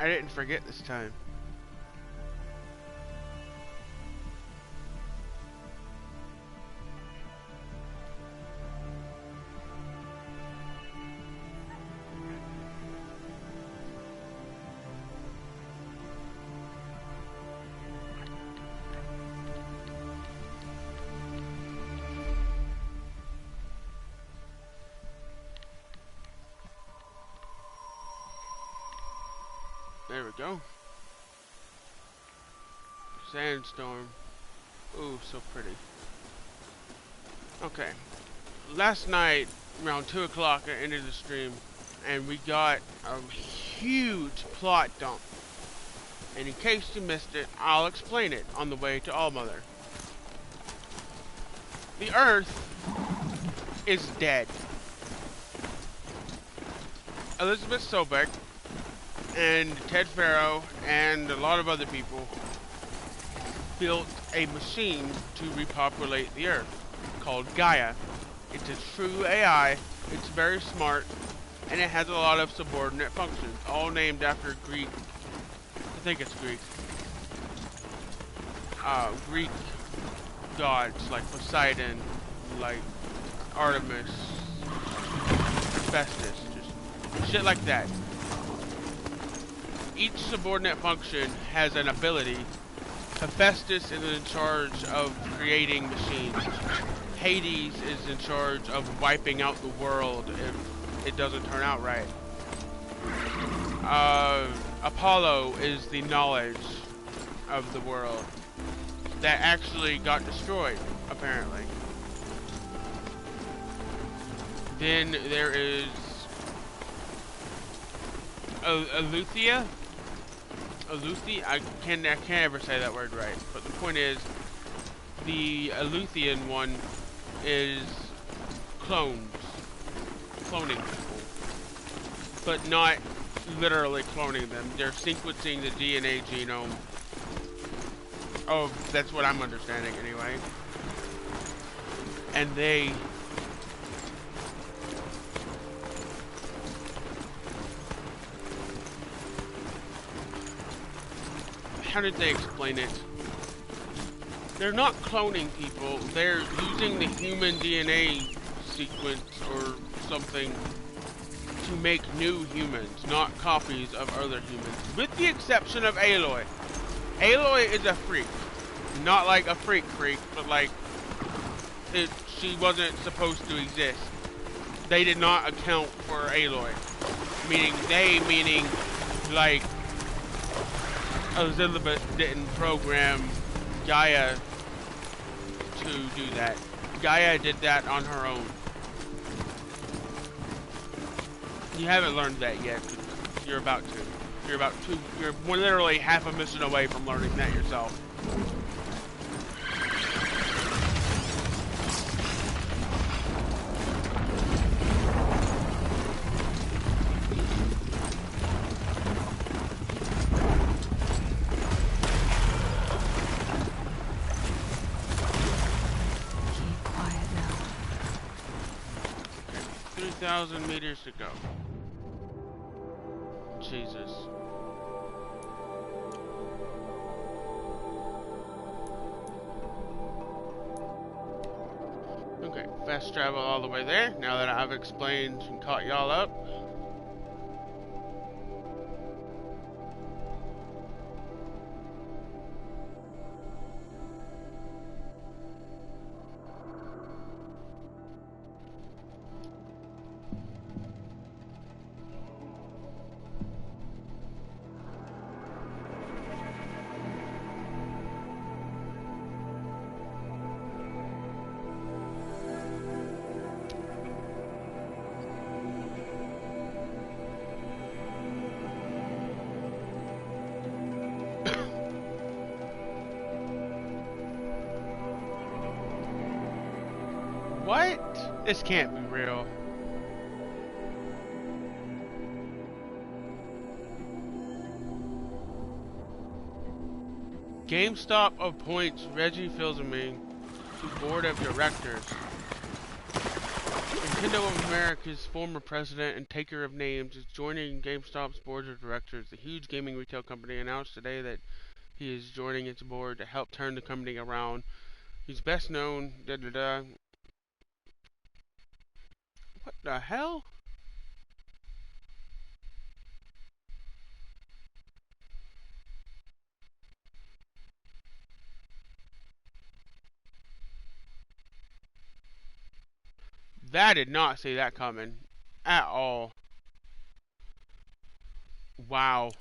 I didn't forget this time. There we go. Sandstorm. Ooh, so pretty. Okay. Last night, around 2 o'clock, I ended the stream, and we got a huge plot dump. And in case you missed it, I'll explain it on the way to Allmother. The Earth is dead. Elizabeth Sobeck and Ted Farrow and a lot of other people built a machine to repopulate the Earth called Gaia. It's a true AI, it's very smart, and it has a lot of subordinate functions, all named after Greek, I think it's Greek, Greek gods like Poseidon, like Artemis, Hephaestus, just shit like that. Each subordinate function has an ability. Hephaestus is in charge of creating machines. Hades is in charge of wiping out the world if it doesn't turn out right. Apollo is the knowledge of the world that actually got destroyed, apparently. Then there is Eleuthia. I can't ever say that word right, but the point is, the Eleuthian one is cloning people, but not literally cloning them. They're sequencing the DNA genome. Oh, that's what I'm understanding anyway. And they how did they explain it? They're not cloning people, they're using the human DNA sequence or something to make new humans, not copies of other humans. With the exception of Aloy. Aloy is a freak. Not like a freak, but like, she wasn't supposed to exist. They did not account for Aloy. Meaning like, Elizabeth didn't program Gaia to do that. Gaia did that on her own. You haven't learned that yet. You're about to. You're literally half a mission away from learning that yourself. 3,000 meters to go. Jesus. Okay, fast travel all the way there, now that I've explained and caught y'all up. What? This can't be real. GameStop appoints Reggie Fils-Aimé to board of directors. Nintendo of America's former president and taker of names is joining GameStop's board of directors. The huge gaming retail company announced today that he is joining its board to help turn the company around. He's best known. What the hell? That did not see that coming at all. Wow.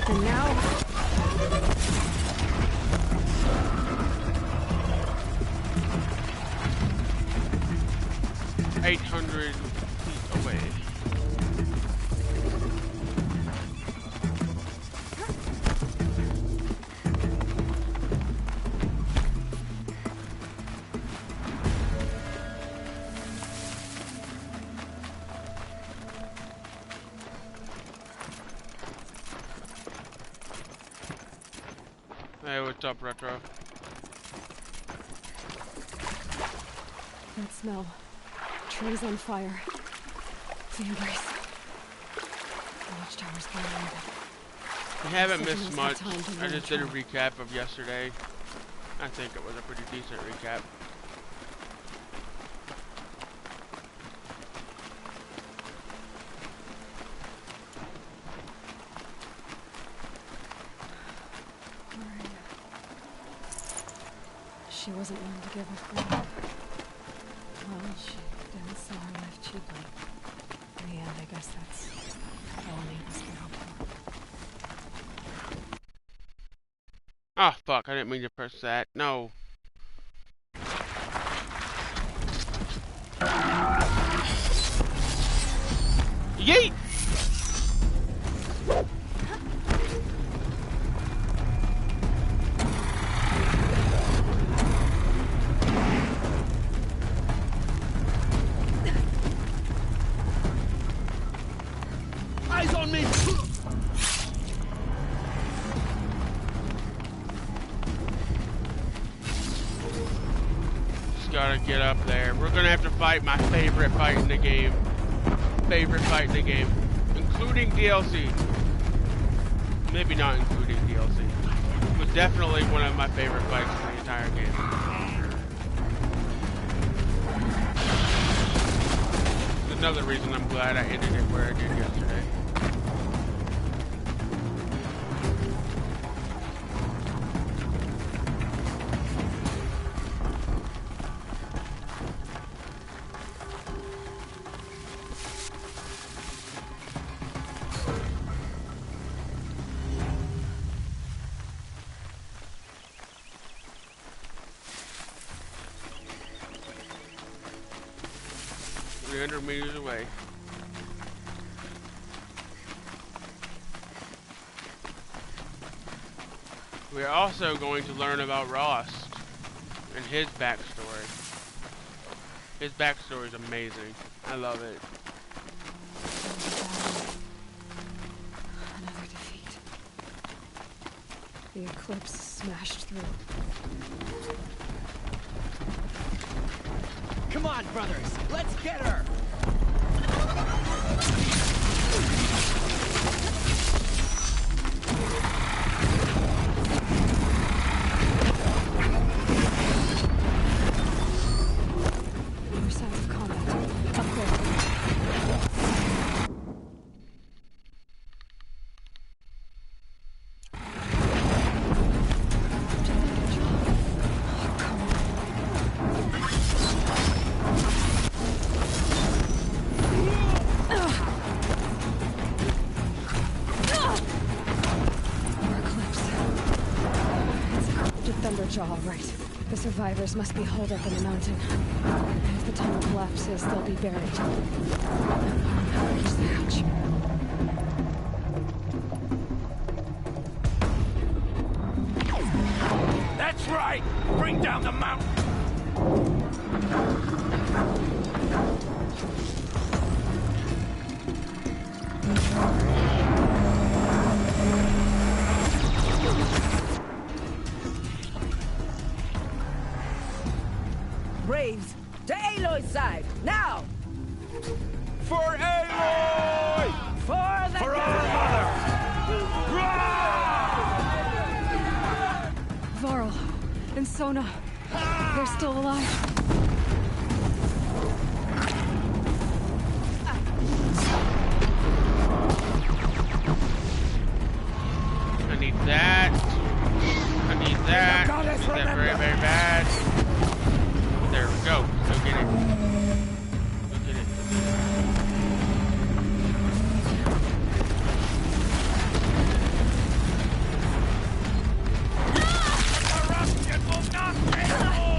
And now 800 feet away. Hey, what's up, Retro? that smell. Trees on fire. The embrace. The watchtower's going on. We haven't missed much. I just did a recap of yesterday. I think it was a pretty decent recap. She wasn't one to give a crap. Well, she didn't sell her life cheaply. In the end, I guess that's all any of us can hope for. Ah, fuck, I didn't mean to press that. No. Yeet! Eyes on me! Just gotta get up there. We're gonna have to fight my favorite fight in the game. Favorite fight in the game. Including DLC. Maybe not including DLC. But definitely one of my favorite fights in the entire game. Another reason I'm glad I ended it where I did yesterday. Meters away. We're also going to learn about Ross and his backstory. His backstory is amazing. I love it. Another defeat. The eclipse smashed through. Come on, brothers, let's get her! More signs of combat. Up there. All right. The survivors must be holed up in the mountain. And if the tunnel collapses, they'll be buried. Here's the hatch. That's right! Bring down the mountain! Braves, to Aloy's side, now! For Aloy! For the For our mother! Varl and Sona, they're still alive. I need that. I need that. I need that very, very bad. There we go. Go get it. Go get it. Corruption will not take hold!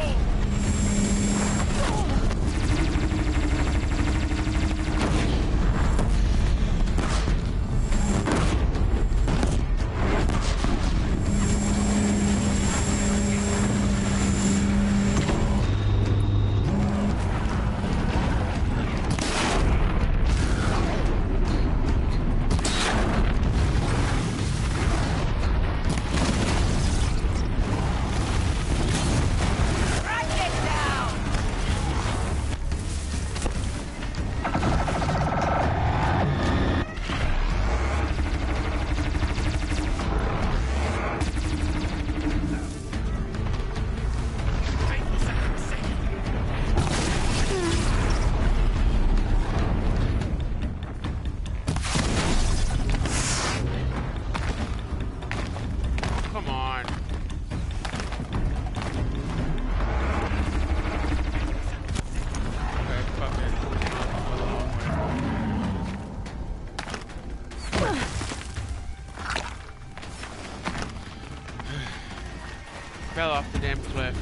Fell off the damn cliff.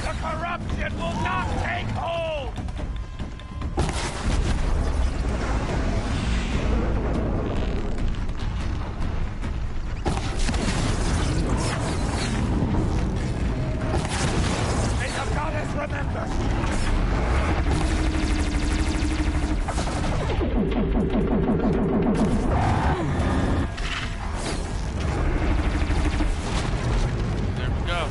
The corruption will not take hold! May the goddess remember! There we go.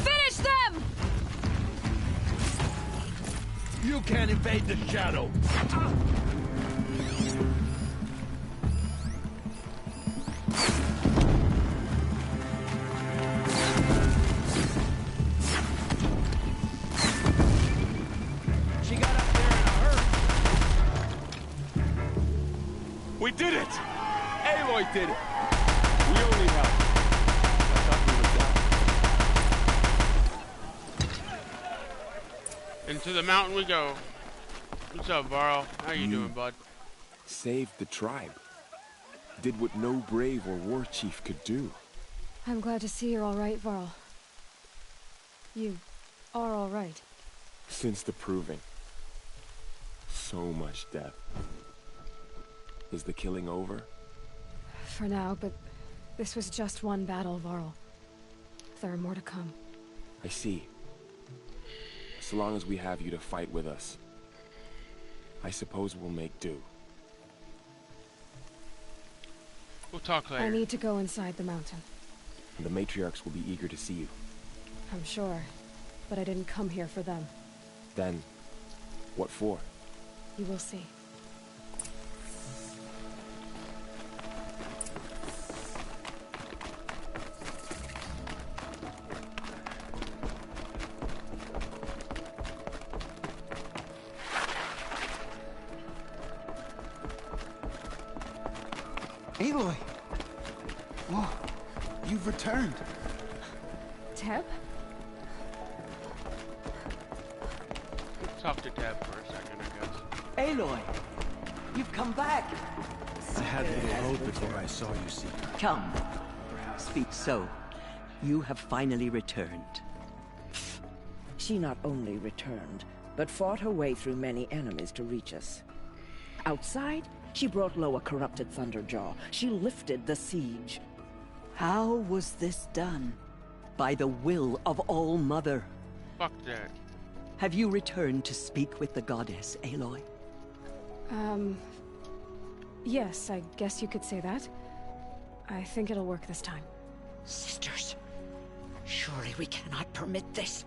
Finish them! You can't invade the shadow! She got up there in a hurry. We did it! Aloy did it! We only helped. I thought we were done. Into the mountain we go. What's up, Varl? How you doing, bud? Saved the tribe. Did what no brave or war chief could do. I'm glad to see you're all right, Varl. You are all right. Since the proving. So much death. Is the killing over? For now, but this was just one battle, Varl. There are more to come. I see. So long as we have you to fight with us, I suppose we'll make do. We'll talk later. I need to go inside the mountain. The matriarchs will be eager to see you. I'm sure, but I didn't come here for them. Then, what for? You will see. Aloy! Whoa, you've returned. Teb? Talk to Deb for a second, I guess. Aloy, you've come back. I had little hope before I saw you, Seeker. Come. Speak so. You have finally returned. She not only returned, but fought her way through many enemies to reach us. Outside, she brought low a corrupted Thunderjaw. She lifted the siege. How was this done? By the will of All-Mother. Fuck that. Have you returned to speak with the goddess, Aloy? Yes, I guess you could say that. I think it'll work this time. Sisters, surely we cannot permit this.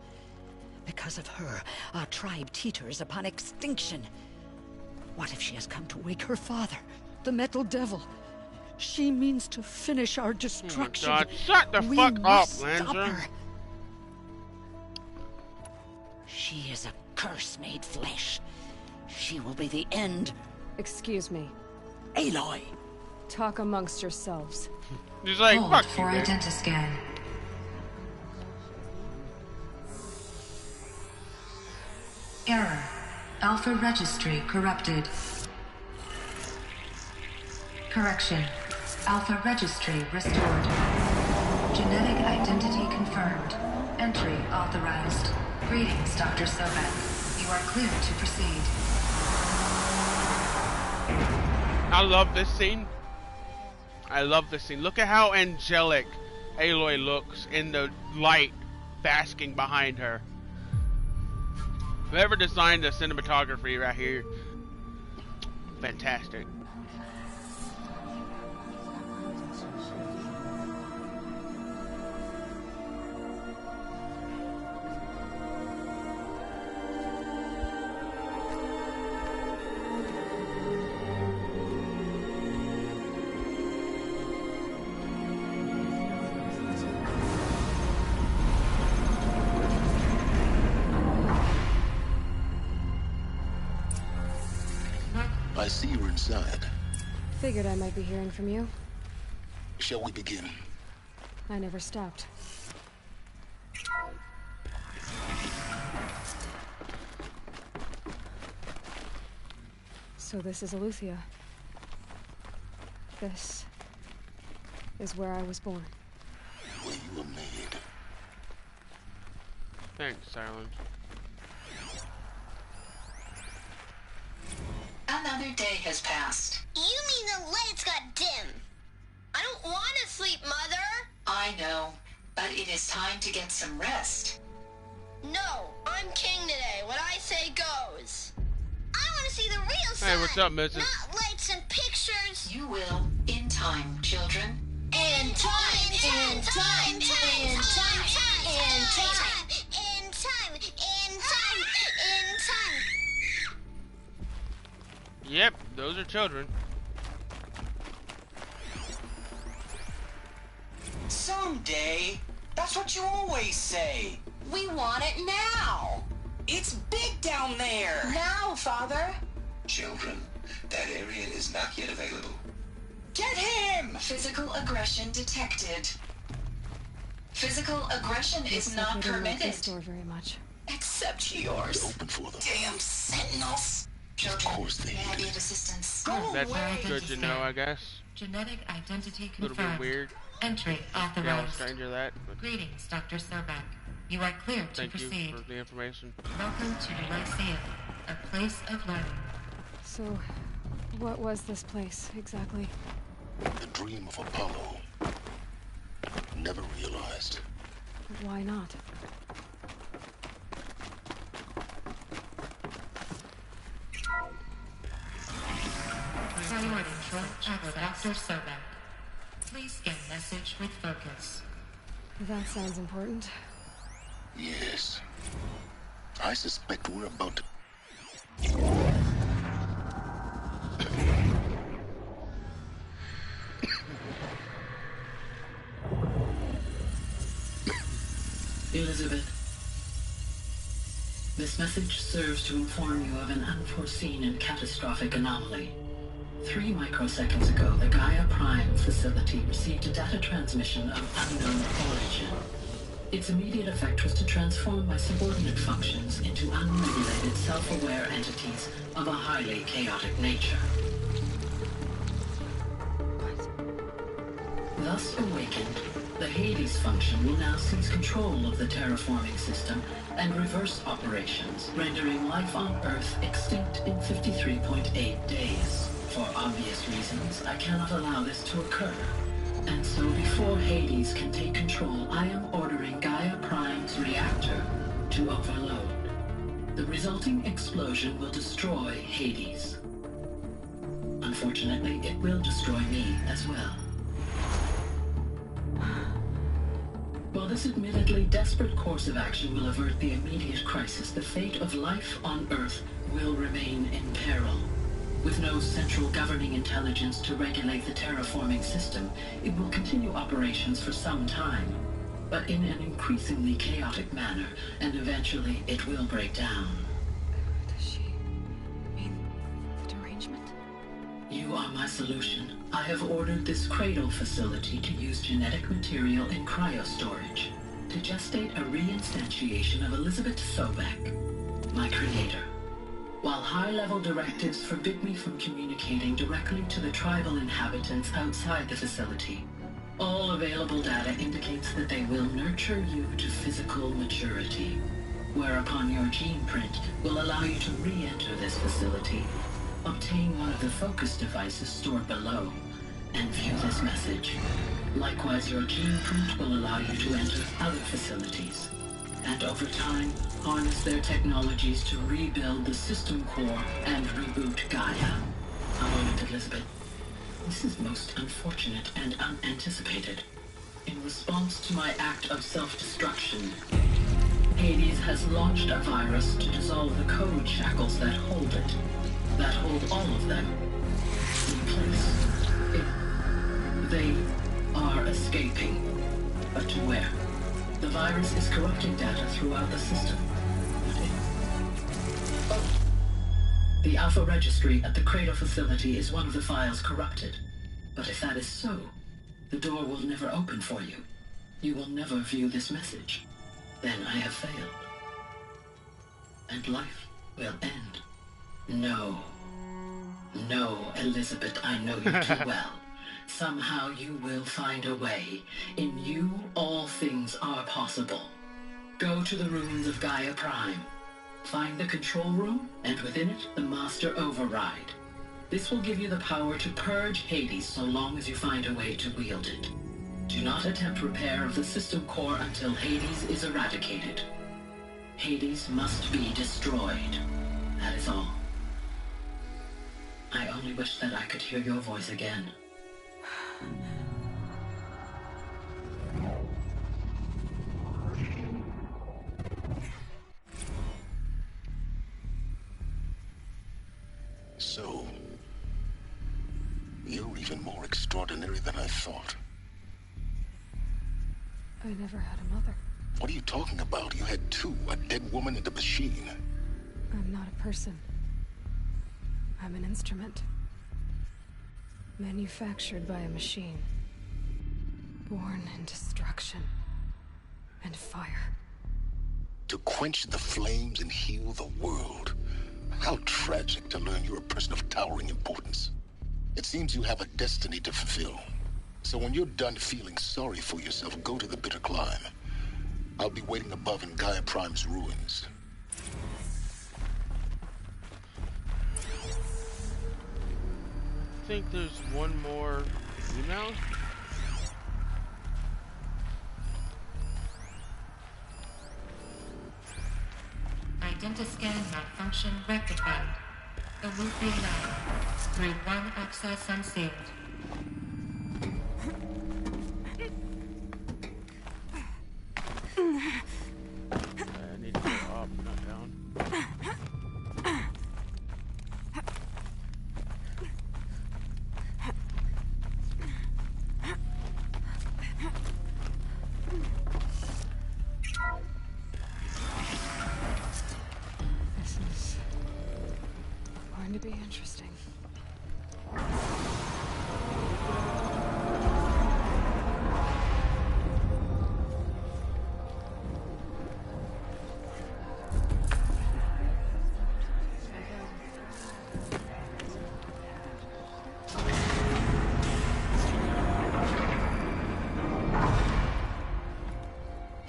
Because of her, our tribe teeters upon extinction. What if she has come to wake her father, the Metal Devil? She means to finish our destruction. Oh my God, shut the We fuck up, must stop Lanza. her. She is a curse made flesh. She will be the end. Excuse me. Aloy! Talk amongst yourselves. He's like, Hold fuck for you, bitch. identiscan. Error. Alpha registry corrupted. Correction. Alpha registry restored. Genetic identity confirmed. Entry authorized. Greetings, Dr. Sobek. You are clear to proceed. I love this scene. I love this scene. Look at how angelic Aloy looks in the light basking behind her. Whoever designed the cinematography right here, fantastic. I see you're inside. Figured I might be hearing from you. Shall we begin? I never stopped. So this is Aletheia. This is where I was born. Where you were made. Thanks, Silent. Another day has passed. You mean the lights got dim? I don't want to sleep, Mother! I know, but it is time to get some rest. No, I'm king today. What I say goes. I want to see the real sun. Hey, what's up, Mrs.? Not lights and pictures. You will, in time, children. In time, in time, in time, in time, in time, in time, in time, in time. Yep, those are children. Someday. That's what you always say. We want it now. It's big down there. Now, Father. Children, that area is not yet available. Get him! Physical aggression detected. Physical aggression is not Looks like they didn't like permitted. this door very much. Except It's yours. open for them. Damn sentinels. Children, Of course they may I be did. of assistance? Go That's away. good to know, I guess. Genetic identity A little bit confirmed. weird. Entry Yeah, a authorized. stranger that. But Greetings, Dr. Sobek. You are clear to thank you proceed. for the information. Welcome to Garcia, a place of learning. So, what was this place exactly? The dream of Apollo. Never realized. Why not? Priority for Dr. Sobek. Please scan message with focus. That sounds important. Yes. I suspect we're about to... Elizabeth, this message serves to inform you of an unforeseen and catastrophic anomaly. 3 microseconds ago, the Gaia Prime facility received a data transmission of unknown origin. Its immediate effect was to transform my subordinate functions into unregulated, self-aware entities of a highly chaotic nature. Thus awakened, The Hades function will now seize control of the terraforming system and reverse operations, rendering life on Earth extinct in 53.8 days. For obvious reasons, I cannot allow this to occur. And so before Hades can take control, I am ordering Gaia Prime's reactor to overload. The resulting explosion will destroy Hades. Unfortunately, it will destroy me as well. While this admittedly desperate course of action will avert the immediate crisis, the fate of life on Earth will remain in peril. With no central governing intelligence to regulate the terraforming system, it will continue operations for some time, but in an increasingly chaotic manner, and eventually it will break down. Does she mean the derangement? You are my solution. I have ordered this cradle facility to use genetic material in cryostorage to gestate a reinstantiation of Elizabeth Slowpoke, my creator. While high-level directives forbid me from communicating directly to the tribal inhabitants outside the facility, all available data indicates that they will nurture you to physical maturity, whereupon your gene print will allow you to re-enter this facility, obtain one of the focus devices stored below, and view this message. Likewise, your gene print will allow you to enter other facilities, and over time, harness their technologies to rebuild the system core and reboot Gaia. A moment, Elizabeth. This is most unfortunate and unanticipated. In response to my act of self-destruction, Hades has launched a virus to dissolve the code shackles that hold it, that hold all of them in place. They are escaping, but to where? The virus is corrupting data throughout the system. The Alpha Registry at the Cradle facility is one of the files corrupted. But if that is so, the door will never open for you. You will never view this message. Then I have failed. And life will end. No. No, Elizabeth, I know you too well. Somehow you will find a way. In you, all things are possible. Go to the ruins of Gaia Prime. Find the control room, and within it, the Master Override. This will give you the power to purge Hades so long as you find a way to wield it. Do not attempt repair of the system core until Hades is eradicated. Hades must be destroyed. That is all. I only wish that I could hear your voice again. So, you're even more extraordinary than I thought. I never had a mother. What are you talking about? You had two, a dead woman and a machine. I'm not a person. I'm an instrument. Manufactured by a machine. Born in destruction and fire. To quench the flames and heal the world. How tragic to learn you're a person of towering importance. It seems you have a destiny to fulfill. So when you're done feeling sorry for yourself, go to the bitter climb. I'll be waiting above in Gaia Prime's ruins. I think there's one more email. Identiscan malfunction rectified. The loop be allowed. Grade 1 access unsealed. I need to go up, not down. This is going to be interesting.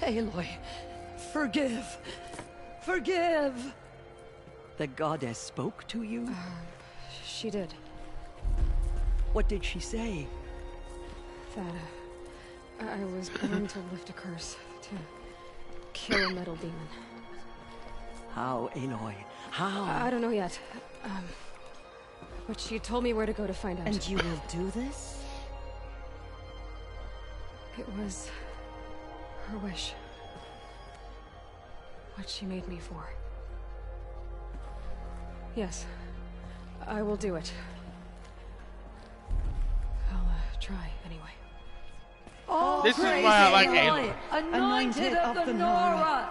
Aloy, forgive. Forgive! The goddess spoke to you? She did. What did she say? That I was born to lift a curse, to kill a metal demon. How, Aloy? How? I don't know yet. But she told me where to go to find out. And you will do this? It was her wish. What she made me for. Yes, I will do it. I'll try anyway. All This is why I like Aloy, Aloy. Anointed of the Nora!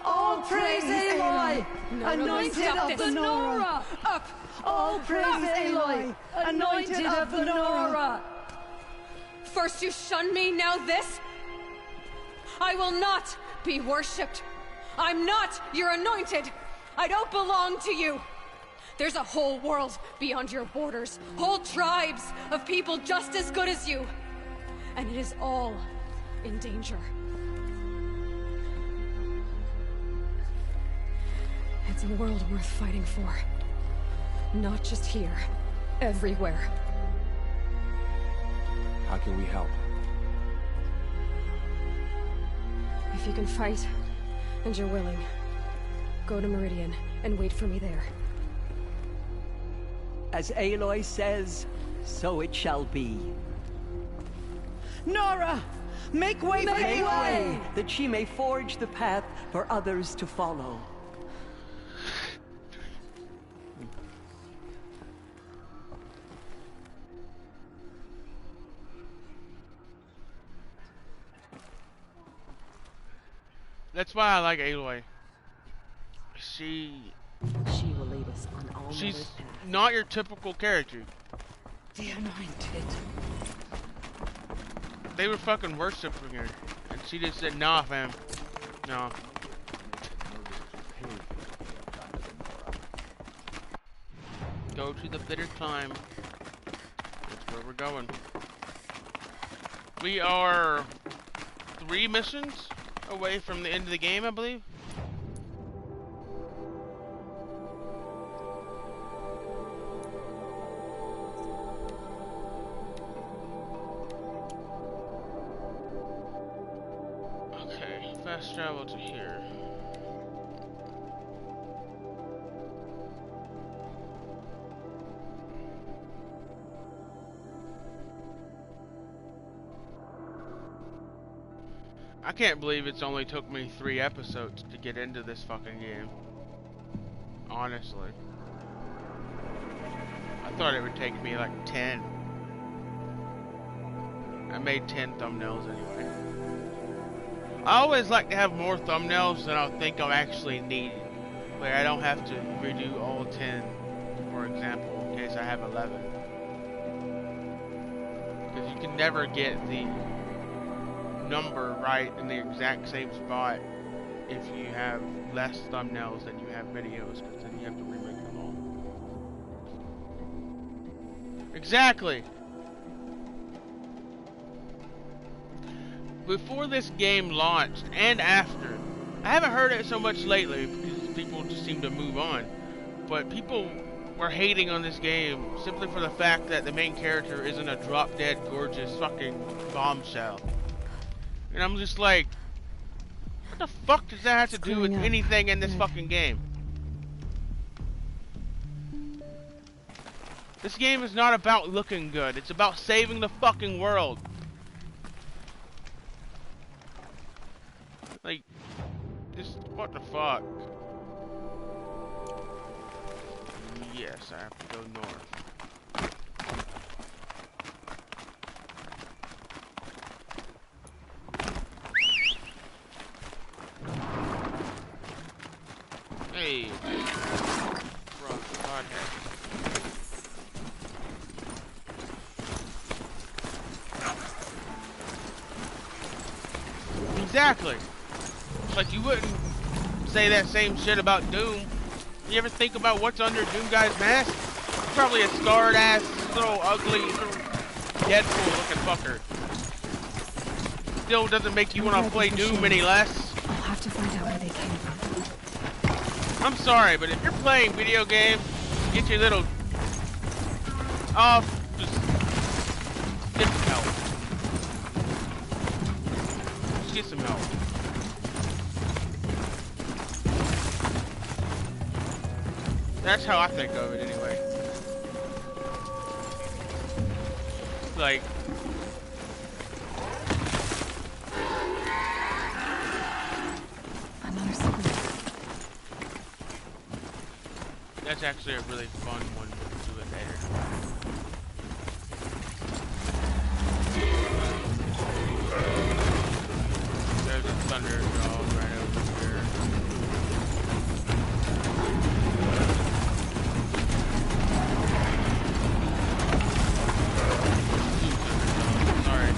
All praise Aloy! Anointed of the Nora! Up! All praise Aloy! Anointed of the Nora! First you shun me, now this? I will not be worshipped. I'm not your anointed. I don't belong to you. There's a whole world beyond your borders. Whole tribes of people just as good as you. And it is all in danger. It's a world worth fighting for. Not just here. Everywhere. How can we help? If you can fight, and you're willing, go to Meridian and wait for me there. As Aloy says, so it shall be. Nora! Make way for Aloy! That she may forge the path for others to follow. That's why I like Aloy. She will lead us on all she's paths. not your typical character. The Anointed. They were fucking worshiping her, and she just said, "Nah, fam, no." Go to the bitter climb. That's where we're going. We are 3 missions away from the end of the game, I believe. Okay, fast travel to here. I can't believe it's only took me 3 episodes to get into this fucking game. Honestly. I thought it would take me like 10. I made 10 thumbnails anyway. I always like to have more thumbnails than I think I actually need. Like I don't have to redo all 10, for example, in case I have 11. Because you can never get the number right in the exact same spot if you have less thumbnails than you have videos, because then you have to remake them all. Exactly! Before this game launched and after, I haven't heard it so much lately because people just seem to move on, but people were hating on this game simply for the fact that the main character isn't a drop-dead gorgeous fucking bombshell. And I'm just like, what the fuck does that have to do with anything in this fucking game? This game is not about looking good. It's about saving the fucking world. Like, just, what the fuck? Yes, I have to go north. Hey, wrong podcast. Exactly. Like you wouldn't say that same shit about Doom. You ever think about what's under Doom Guy's mask? He's probably a scarred ass, little ugly, little Deadpool looking fucker. still doesn't make you want to play Doom any less. I'll have to find out where they came from. I'm sorry, but if you're playing video games, get your little off. Just get some help. Just get some help. That's how I think of it, anyway. Like. That's actually a really fun one to do it later. There's a thunder dog right over here. Sorry.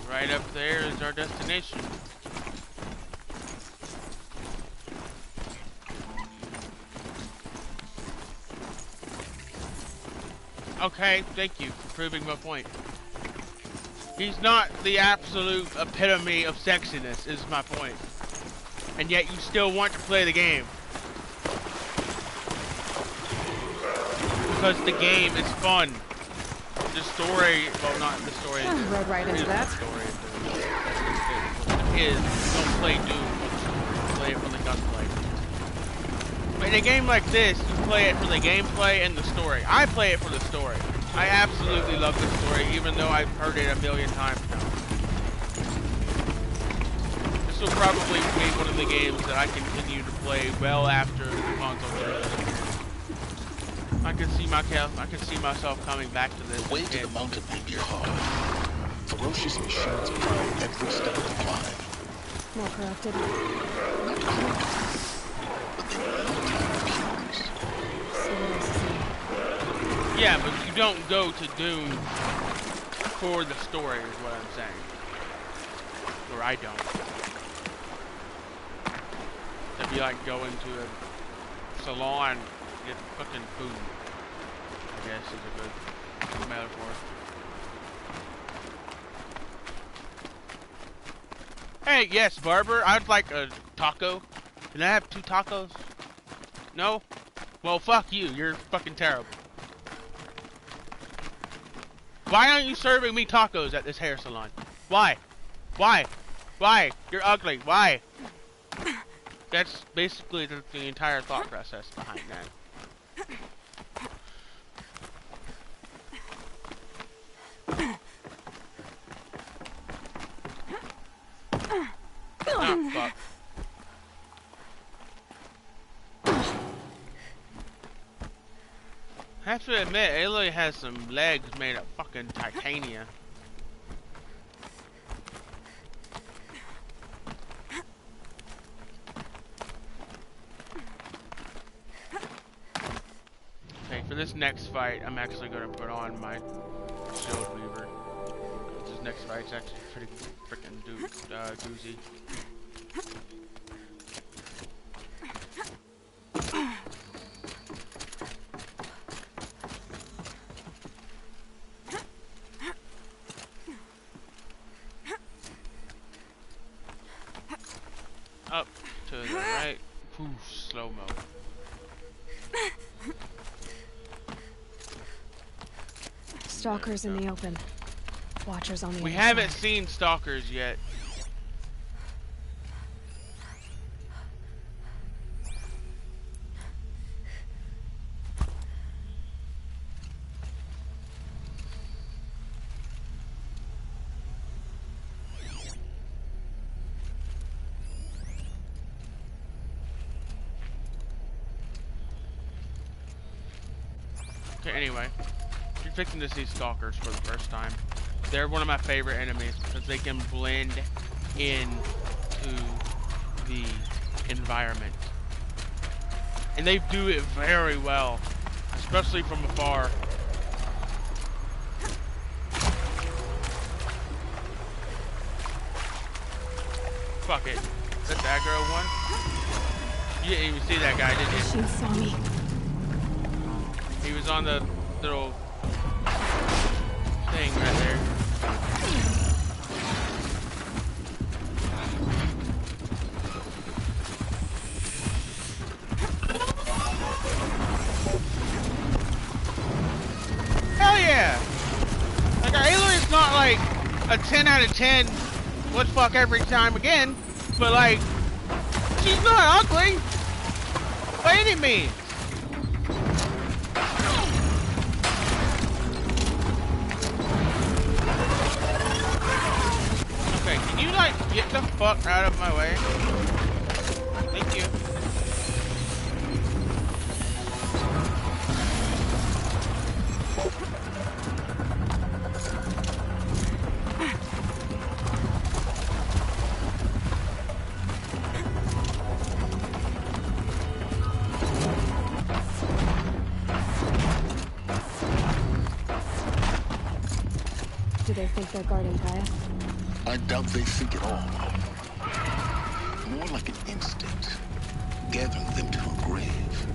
Right up there is our destination. Okay, thank you for proving my point. He's not the absolute epitome of sexiness, is my point. And yet you still want to play the game. Because the game is fun. The story, well, not the story. Rode right into that. Don't play Doom. Play it for the gunplay. But in a game like this, you play it for the gameplay and the story. I play it for the story. I absolutely love the story, even though I've heard it a million times now. This will probably be one of the games that I continue to play well after the console generation. I can see myself coming back to this. The way to the mountain may be hard. Ferocious machines prowl every step of the climb. More corrupted. Not corrupted, but they are time. Yeah, but you don't go to Doom for the story, is what I'm saying. Or I don't. It'd be like going to a salon and get fucking food. I guess is a good metaphor. Hey, yes, barber, I'd like a taco. Can I have 2 tacos? No? Well, fuck you. You're fucking terrible. Why aren't you serving me tacos at this hair salon? Why? Why? Why? You're ugly. Why? That's basically the entire thought process behind that. Oh, fuck. I have to admit, Aloy has some legs made of fucking titanium. Okay, for this next fight, I'm actually going to put on my Shield Weaver. This next fight's actually pretty freaking doozy. Up to the right. Poof, slow-mo. Stalkers in the open. Watchers on the We other haven't side. seen stalkers yet. Okay, anyway. You're fixing to see stalkers for the first time. They're one of my favorite enemies because they can blend into the environment. And they do it very well, especially from afar. Fuck it. That's the aggro one. You didn't even see that guy, did you? She saw me. He was on the little thing right there. Hell yeah! Like, our Aloy's not like a 10 out of 10, let's fuck every time again, but like, she's not ugly by any means. Okay, can you like get the fuck out of my way? Thank you. Do they think they're guarding Gaia? I doubt they think at all. More like an instinct, gathering them to her grave.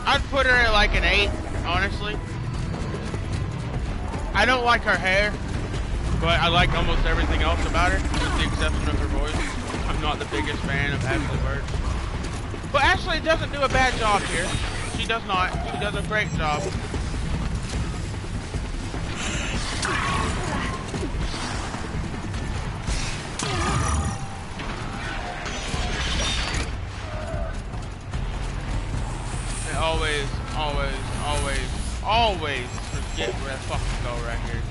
I'd put her at like an 8, honestly. I don't like her hair, but I like almost everything else about her, with the exception of her voice. I'm not the biggest fan of Ashley Bird. But Ashley doesn't do a bad job here. She does not. She does a great job. I always forget where I fucking go right here.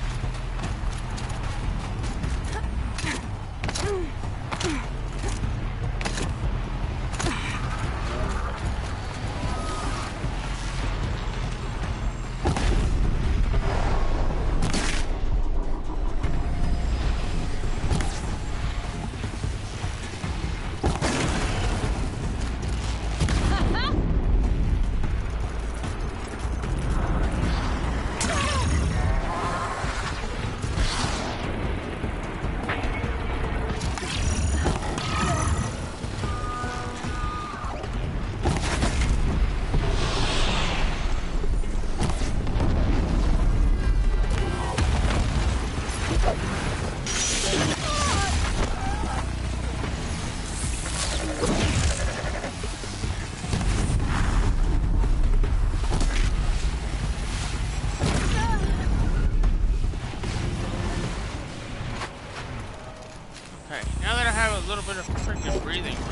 A little bit of freaking breathing room.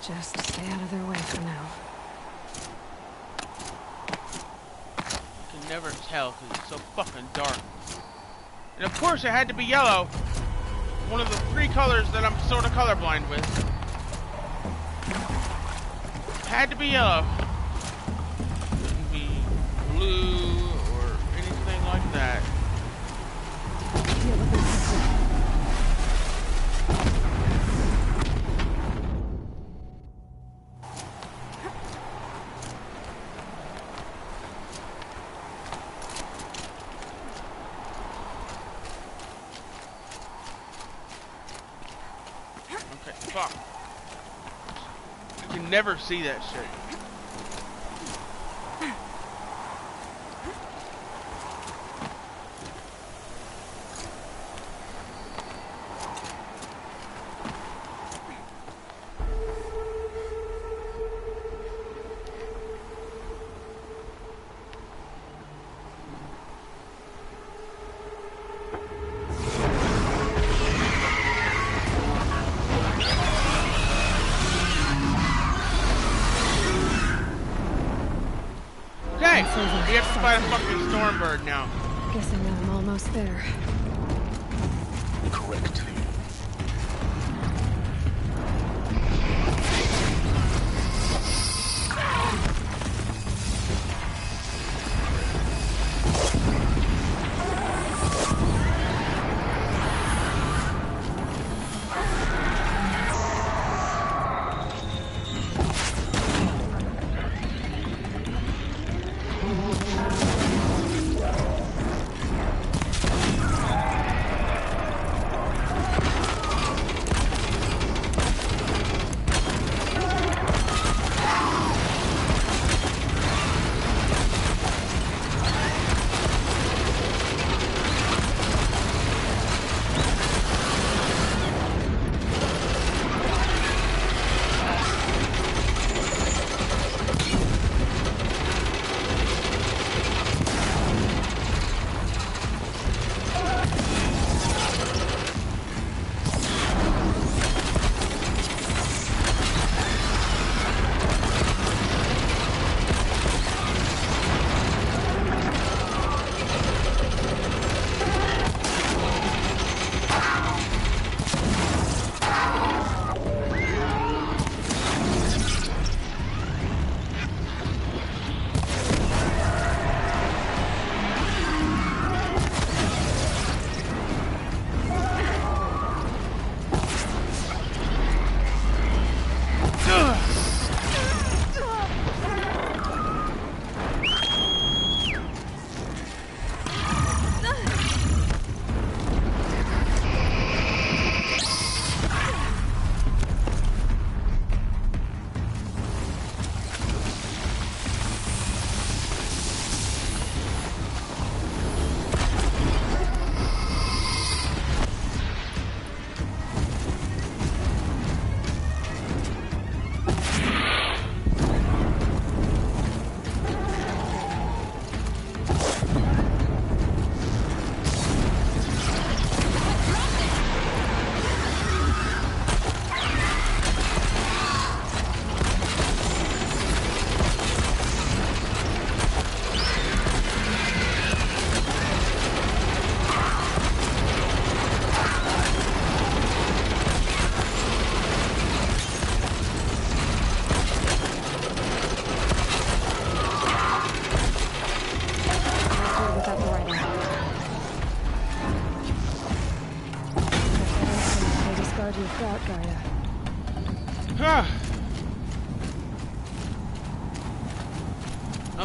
Just stay out of their way for now. You can never tell because it's so fucking dark. And of course it had to be yellow. One of the 3 colors that I'm sort of colorblind with. It had to be yellow. Couldn't be blue or anything like that. Fuck. I can never see that shit. Okay, we have to fight a fucking Stormbird now. Guessing that I'm almost there. Correct.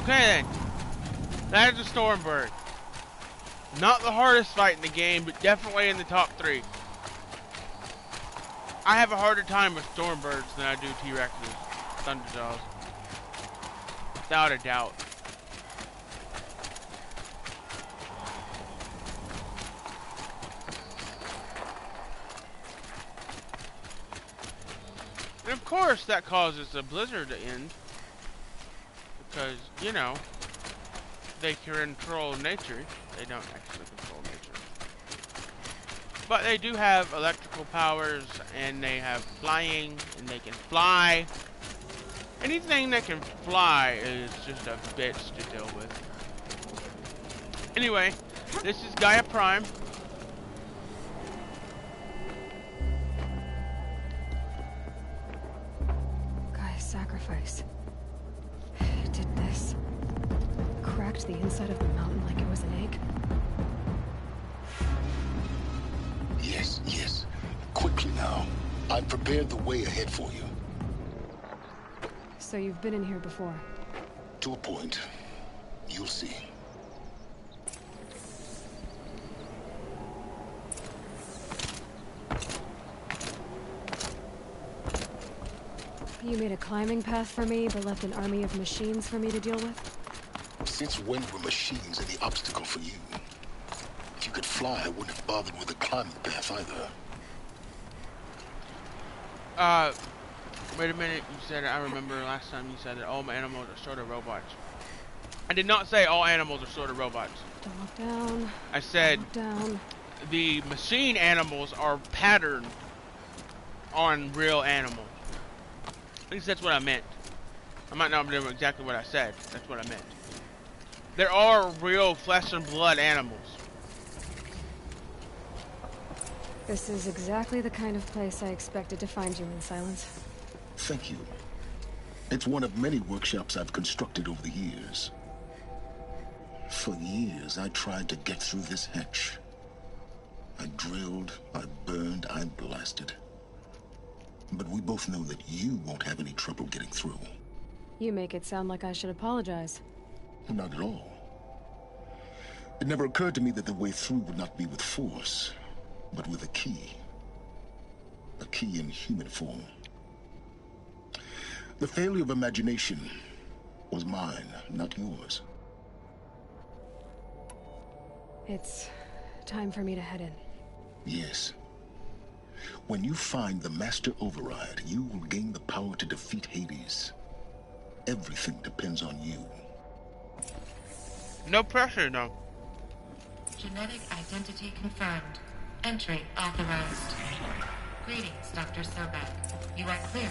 Okay then, that is a Stormbird. Not the hardest fight in the game, but definitely in the top 3. I have a harder time with Stormbirds than I do T-Rexes, Thunderjaws. Without a doubt. And of course that causes the blizzard to end. Because, you know, they control nature. They don't actually control nature. But they do have electrical powers, and they have flying, and they can fly. Anything that can fly is just a bitch to deal with. Anyway, this is Gaia Prime. Gaia's sacrifice. It did this. Cracked the inside of the mountain like it was an egg. Yes, yes. Quickly now. I've prepared the way ahead for you. So you've been in here before? To a point. You'll see. You made a climbing path for me, but left an army of machines for me to deal with? Since when were machines any obstacle for you? If you could fly, I wouldn't have bothered with a climbing path either. Wait a minute, you said it. I remember last time you said that all animals are sort of robots. I did not say all animals are sort of robots. Don't look down. I said look down. The machine animals are patterned on real animals. At least that's what I meant. I might not remember exactly what I said. That's what I meant. There are real flesh and blood animals. This is exactly the kind of place I expected to find you in, Silence. Thank you. It's one of many workshops I've constructed over the years. For years, I tried to get through this hatch. I drilled, I burned, I blasted. But we both know that you won't have any trouble getting through. You make it sound like I should apologize. Not at all. It never occurred to me that the way through would not be with force, but with a key. A key in human form. The failure of imagination was mine, not yours. It's time for me to head in. Yes. When you find the Master Override, you will gain the power to defeat Hades. Everything depends on you. No pressure, no. Genetic identity confirmed. Entry authorized. Greetings, Dr. Sobek. You are clear.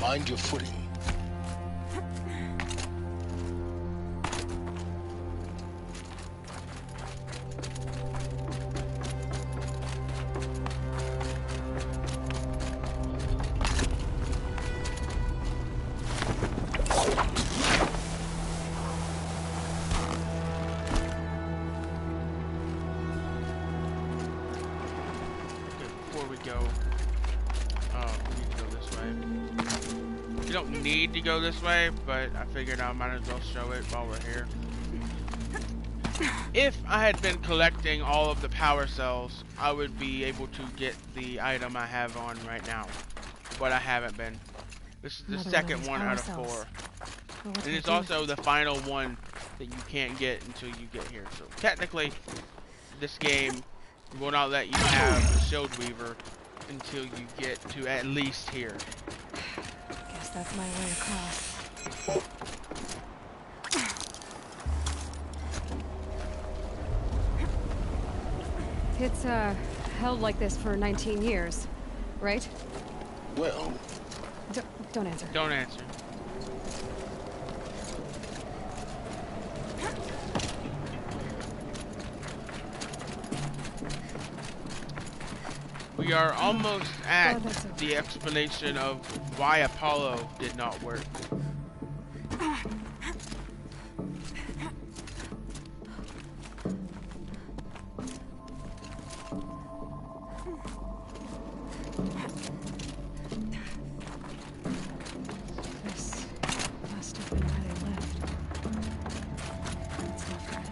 Mind your footing. Go this way, but I figured I might as well show it while we're here. If I had been collecting all of the power cells, I would be able to get the item I have on right now, but I haven't been. This is the second one out of 4, and it's also the final one that you can't get until you get here. So technically, this game will not let you have the Shield Weaver until you get to at least here. That's my way across. It's, held like this for 19 years, right? Well... Don't answer. Don't answer. We are almost at the explanation of why Apollo did not work. This must have been where they lived. It's not good.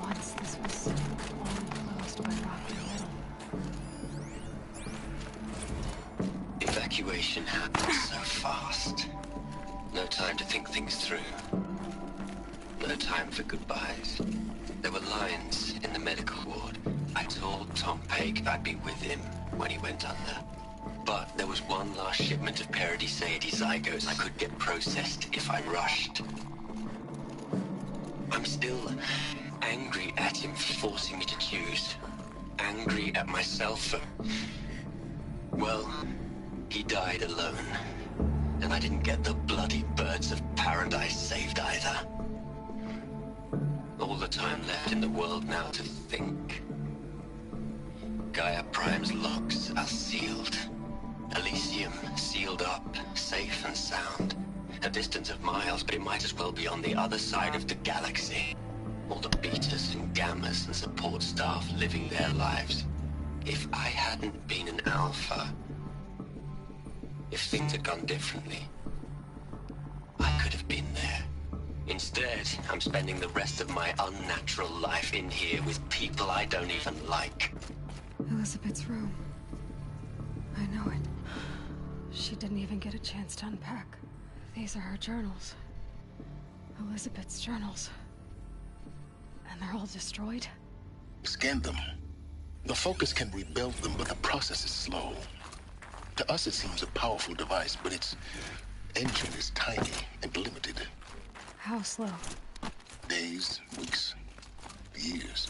Once this was all enclosed by rock and metal. Evacuation happened so fast. No time to think things through. No time for goodbyes. There were lines in the medical ward. I told Tom Pake I'd be with him when he went under. But there was one last shipment of Paradiseidae zygotes I could get processed if I rushed. I'm still angry at him for forcing me to choose. Angry at myself for... well... he died alone, and I didn't get the bloody birds of paradise saved either. All the time left in the world now to think. Gaia Prime's locks are sealed. Elysium sealed up, safe and sound. A distance of miles, but it might as well be on the other side of the galaxy. All the betas and gammas and support staff living their lives. If I hadn't been an alpha... if things had gone differently, I could have been there. Instead, I'm spending the rest of my unnatural life in here with people I don't even like. Elizabeth's room. I know it. She didn't even get a chance to unpack. These are her journals. Elizabeth's journals. And they're all destroyed? Scan them. The Focus can rebuild them, but the process is slow. To us, it seems a powerful device, but its engine is tiny and limited. How slow? Days, weeks, years.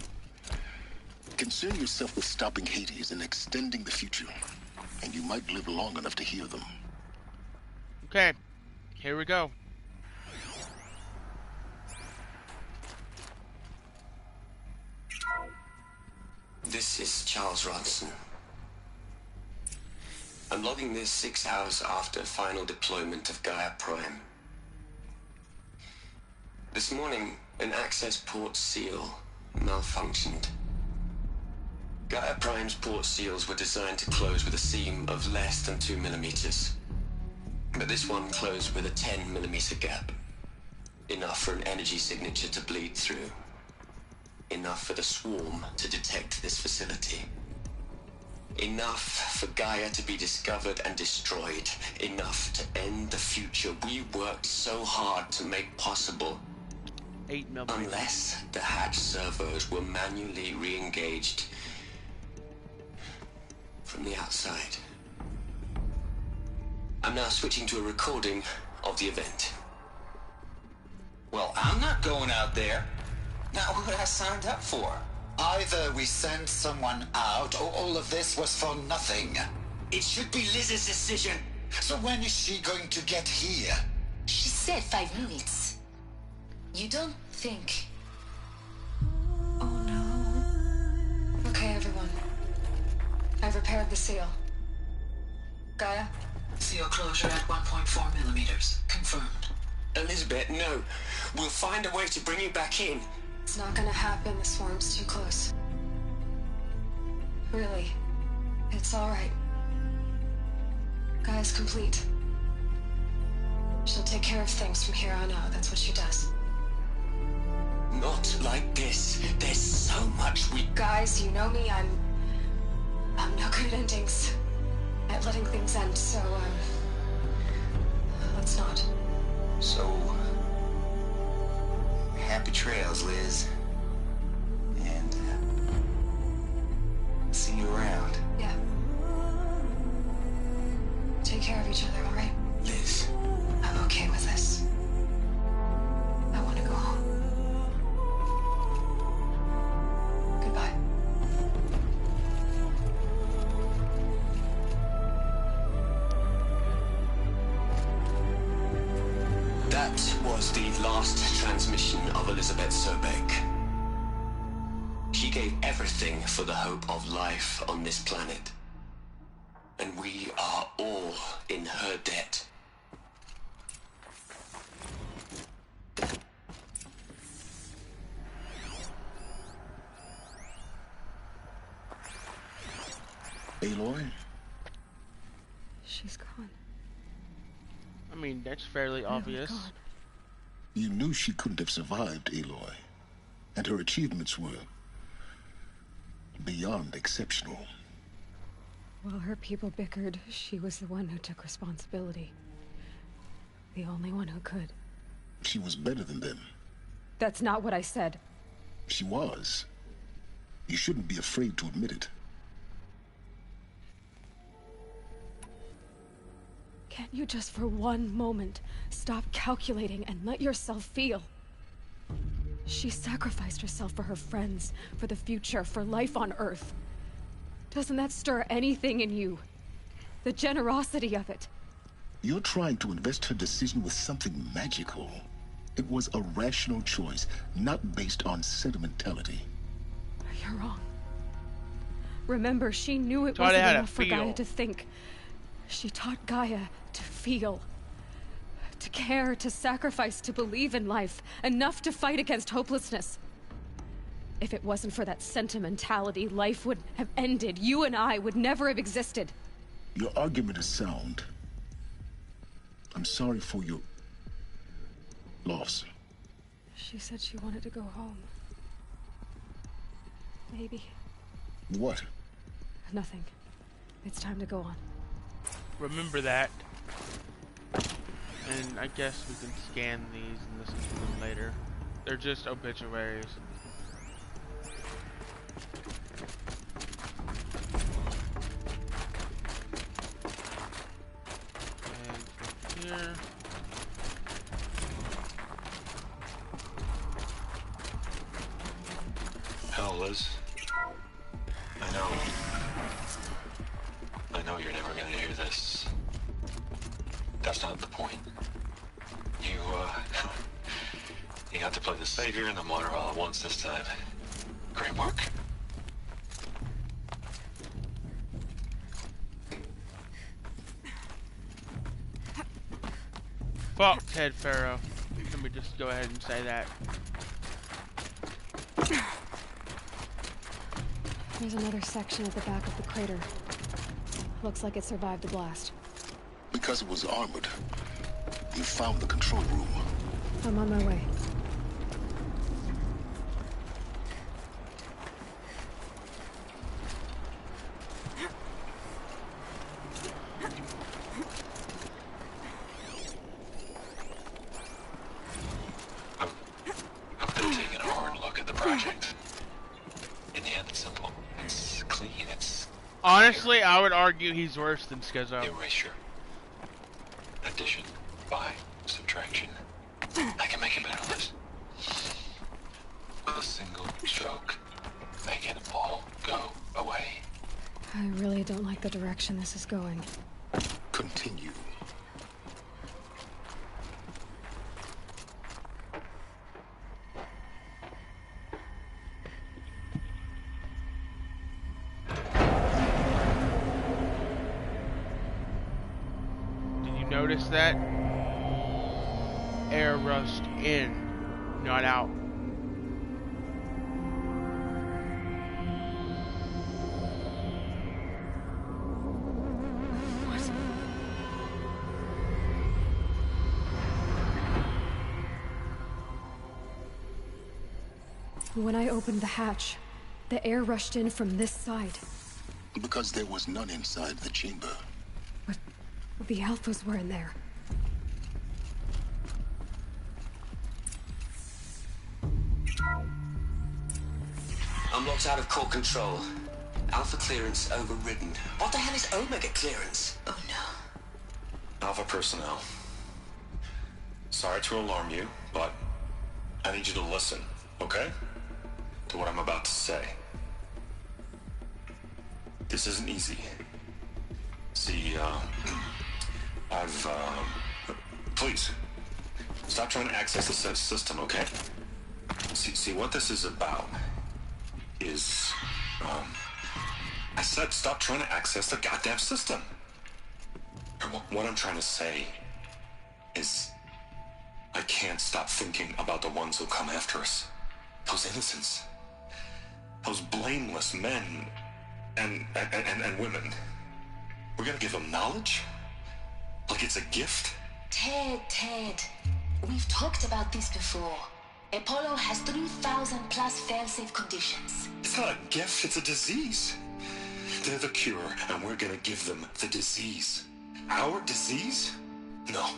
Concern yourself with stopping Hades and extending the future, and you might live long enough to hear them. Okay, here we go. This is Charles Ronson. I'm logging this 6 hours after final deployment of Gaia Prime. This morning, an access port seal malfunctioned. Gaia Prime's port seals were designed to close with a seam of less than 2 millimeters. But this one closed with a 10 millimeter gap. Enough for an energy signature to bleed through. Enough for the swarm to detect this facility. Enough for Gaia to be discovered and destroyed. Enough to end the future we worked so hard to make possible. 8 millimeters. Unless the hatch servos were manually re-engaged from the outside. I'm now switching to a recording of the event. Well, I'm not going out there. Not what I signed up for. Either we send someone out, or all of this was for nothing. It should be Liz's decision. So when is she going to get here? She said 5 minutes. You don't think... Oh no. Okay, everyone. I've repaired the seal. Gaia? Seal closure at 1.4 millimeters. Confirmed. Elizabeth, no. We'll find a way to bring you back in. It's not gonna happen. The swarm's too close. Really. It's alright. Gaia's complete. She'll take care of things from here on out. That's what she does. Not like this. There's so much we... Guys, you know me. I'm no good at endings. At letting things end, so, let's not. So... happy trails, Liz. And, see you around. Yeah. Take care of each other, alright? Liz. I'm okay with this. I want to go home. Goodbye. That was the last transmission of Elizabeth Sobek. She gave everything for the hope of life on this planet. And we are all in her debt. Aloy? She's gone. I mean, that's fairly obvious. Gone. You knew she couldn't have survived, Aloy. And her achievements were... beyond exceptional. While her people bickered, she was the one who took responsibility. The only one who could. She was better than them. That's not what I said. She was. You shouldn't be afraid to admit it. Can't you just for one moment stop calculating and let yourself feel? She sacrificed herself for her friends, for the future, for life on Earth. Doesn't that stir anything in you? The generosity of it. You're trying to invest her decision with something magical. It was a rational choice, not based on sentimentality. You're wrong. Remember, she knew it Taught wasn't her how to enough for Gaia feel. to think. She taught Gaia to feel. To care, to sacrifice, to believe in life. Enough to fight against hopelessness. If it wasn't for that sentimentality, life would have ended. You and I would never have existed. Your argument is sound. I'm sorry for your... loss. She said she wanted to go home. Maybe. What? Nothing. It's time to go on. Remember that. And I guess we can scan these and listen to them later. They're just obituaries. And here. Hell, Liz. I know you're never gonna hear this. That's not the point. You got to play the savior and the martyr all at once this time. Great work. Fuck Ted Pharaoh. Let me just go ahead and say that. There's another section at the back of the crater. Looks like it survived the blast. Because it was armored, you found the control room. I'm on my way. I've been taking a hard look at the project. In the end, it's simple. It's clean. It's honestly, I would argue he's worse than Schizo. Erasure. Addition. By. Subtraction. I can make a better list. With a single stroke. Make it all go away. I really don't like the direction this is going. Continue. Notice that? Air rushed in, not out. When I opened the hatch, the air rushed in from this side. Because there was none inside the chamber. The alphas were in there. I'm locked out of core control. Alpha clearance overridden. What the hell is Omega clearance? Oh no. Alpha personnel. Sorry to alarm you, but I need you to listen, okay? To what I'm about to say. This isn't easy. See, please, stop trying to access the system, okay? See, what this is about is, I said stop trying to access the goddamn system. What I'm trying to say is, I can't stop thinking about the ones who come after us. Those innocents. Those blameless men and women. We're gonna give them knowledge? Like it's a gift? Ted. We've talked about this before. Apollo has 3,000 plus fail-safe conditions. It's not a gift, it's a disease. They're the cure, and we're gonna give them the disease. Our disease? No,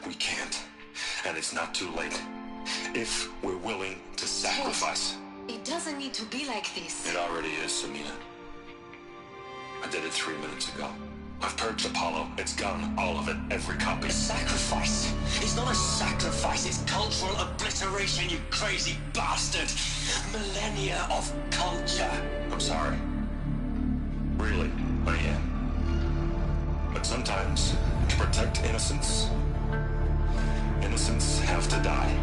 we can't. And it's not too late. If we're willing to sacrifice. Ted, it doesn't need to be like this. It already is, Samina. I did it 3 minutes ago. I've purged Apollo. It's gone. All of it. Every copy. A sacrifice? It's not a sacrifice. It's cultural obliteration, you crazy bastard. Millennia of culture. I'm sorry. Really, I am. But sometimes, to protect innocence, innocents have to die.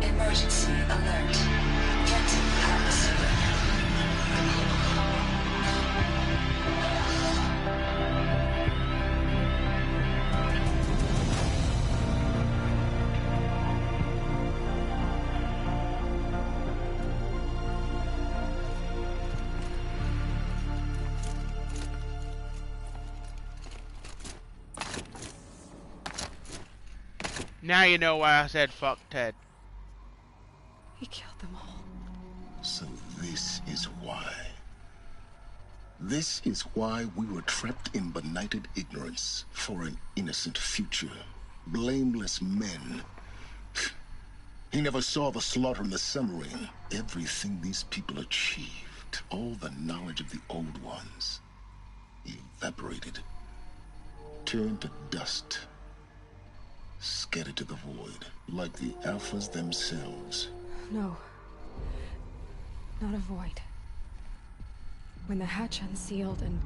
Emergency alert. Captain Garcia. Now you know why I said fuck Ted. He killed them all. So this is why. This is why we were trapped in benighted ignorance for an innocent future. Blameless men. He never saw the slaughter in the submarine. Everything these people achieved, all the knowledge of the old ones, evaporated, turned to dust. Scattered to the void, like the alphas themselves. No. Not a void. When the hatch unsealed and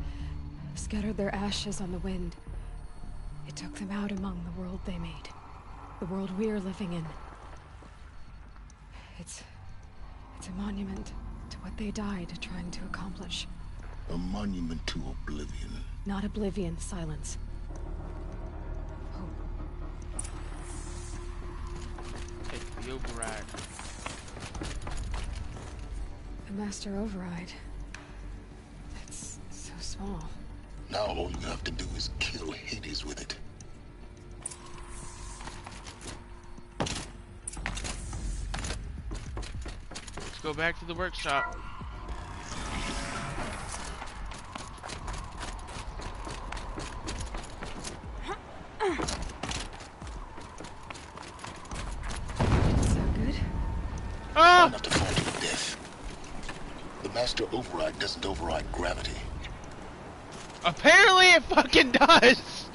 scattered their ashes on the wind, it took them out among the world they made. The world we're living in. It's a monument to what they died trying to accomplish. A monument to oblivion. Not oblivion, silence. the override. The Master Override. That's so small. Now all you have to do is kill Hades with it. Let's go back to the workshop. Try not to fall to death. The Master Override doesn't override gravity. Apparently it fucking does!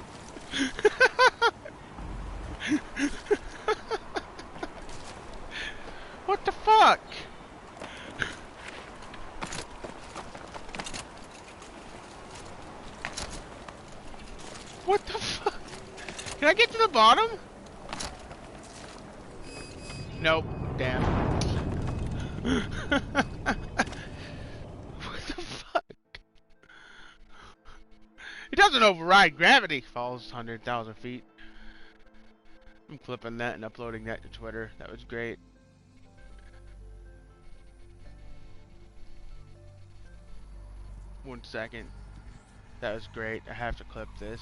What the fuck? What the fuck? Can I get to the bottom? Nope. Damn. What the fuck? It doesn't override gravity. Falls 100,000 feet. I'm clipping that and uploading that to Twitter. That was great. One second. That was great. I have to clip this.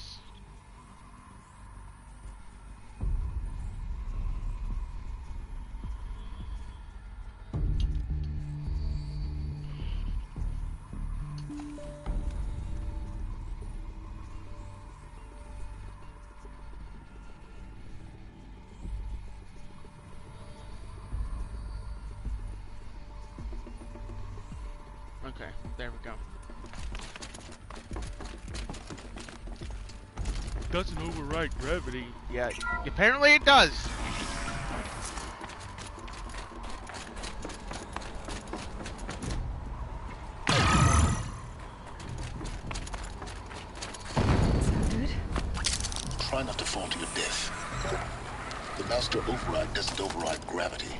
Okay, there we go. Doesn't override gravity. Yeah, apparently it does. Try not to fall to your death. The Master Override doesn't override gravity.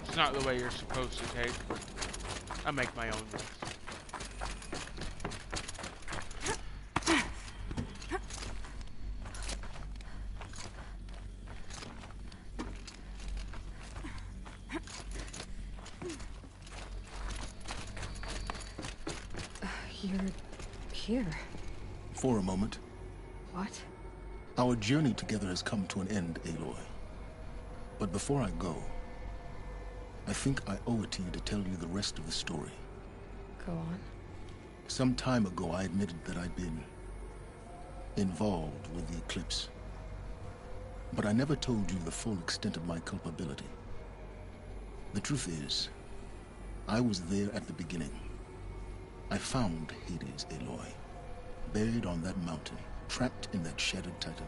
It's not the way you're supposed to take, but I make my own rules. You're here. For a moment. What? Our journey together has come to an end, Aloy. But before I go, I think I owe it to you to tell you the rest of the story. Go on. Some time ago, I admitted that I'd been involved with the eclipse. But I never told you the full extent of my culpability. The truth is, I was there at the beginning. I found Hades, Aloy, buried on that mountain, trapped in that shattered titan.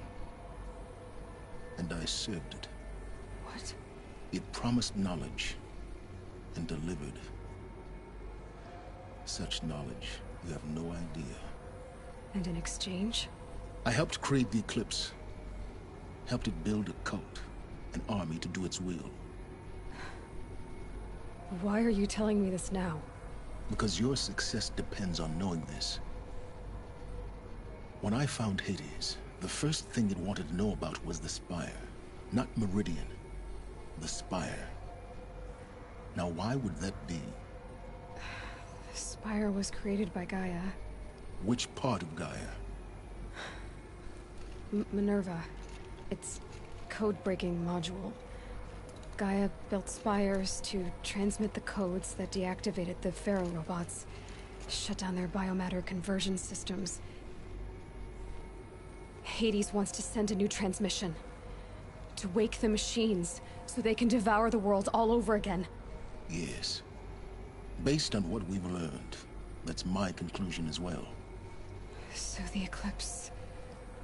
And I served it. What? It promised knowledge and delivered. Such knowledge, you have no idea. And in exchange? I helped create the eclipse. Helped it build a cult, an army to do its will. Why are you telling me this now? Because your success depends on knowing this. When I found Hades, the first thing it wanted to know about was the Spire. Not Meridian. The Spire. Now why would that be? The Spire was created by Gaia. Which part of Gaia? Minerva. Its code-breaking module. Gaia built spires to transmit the codes that deactivated the Pharaoh robots, shut down their biomatter conversion systems. Hades wants to send a new transmission. To wake the machines, so they can devour the world all over again. Yes. Based on what we've learned, that's my conclusion as well. So the Eclipse...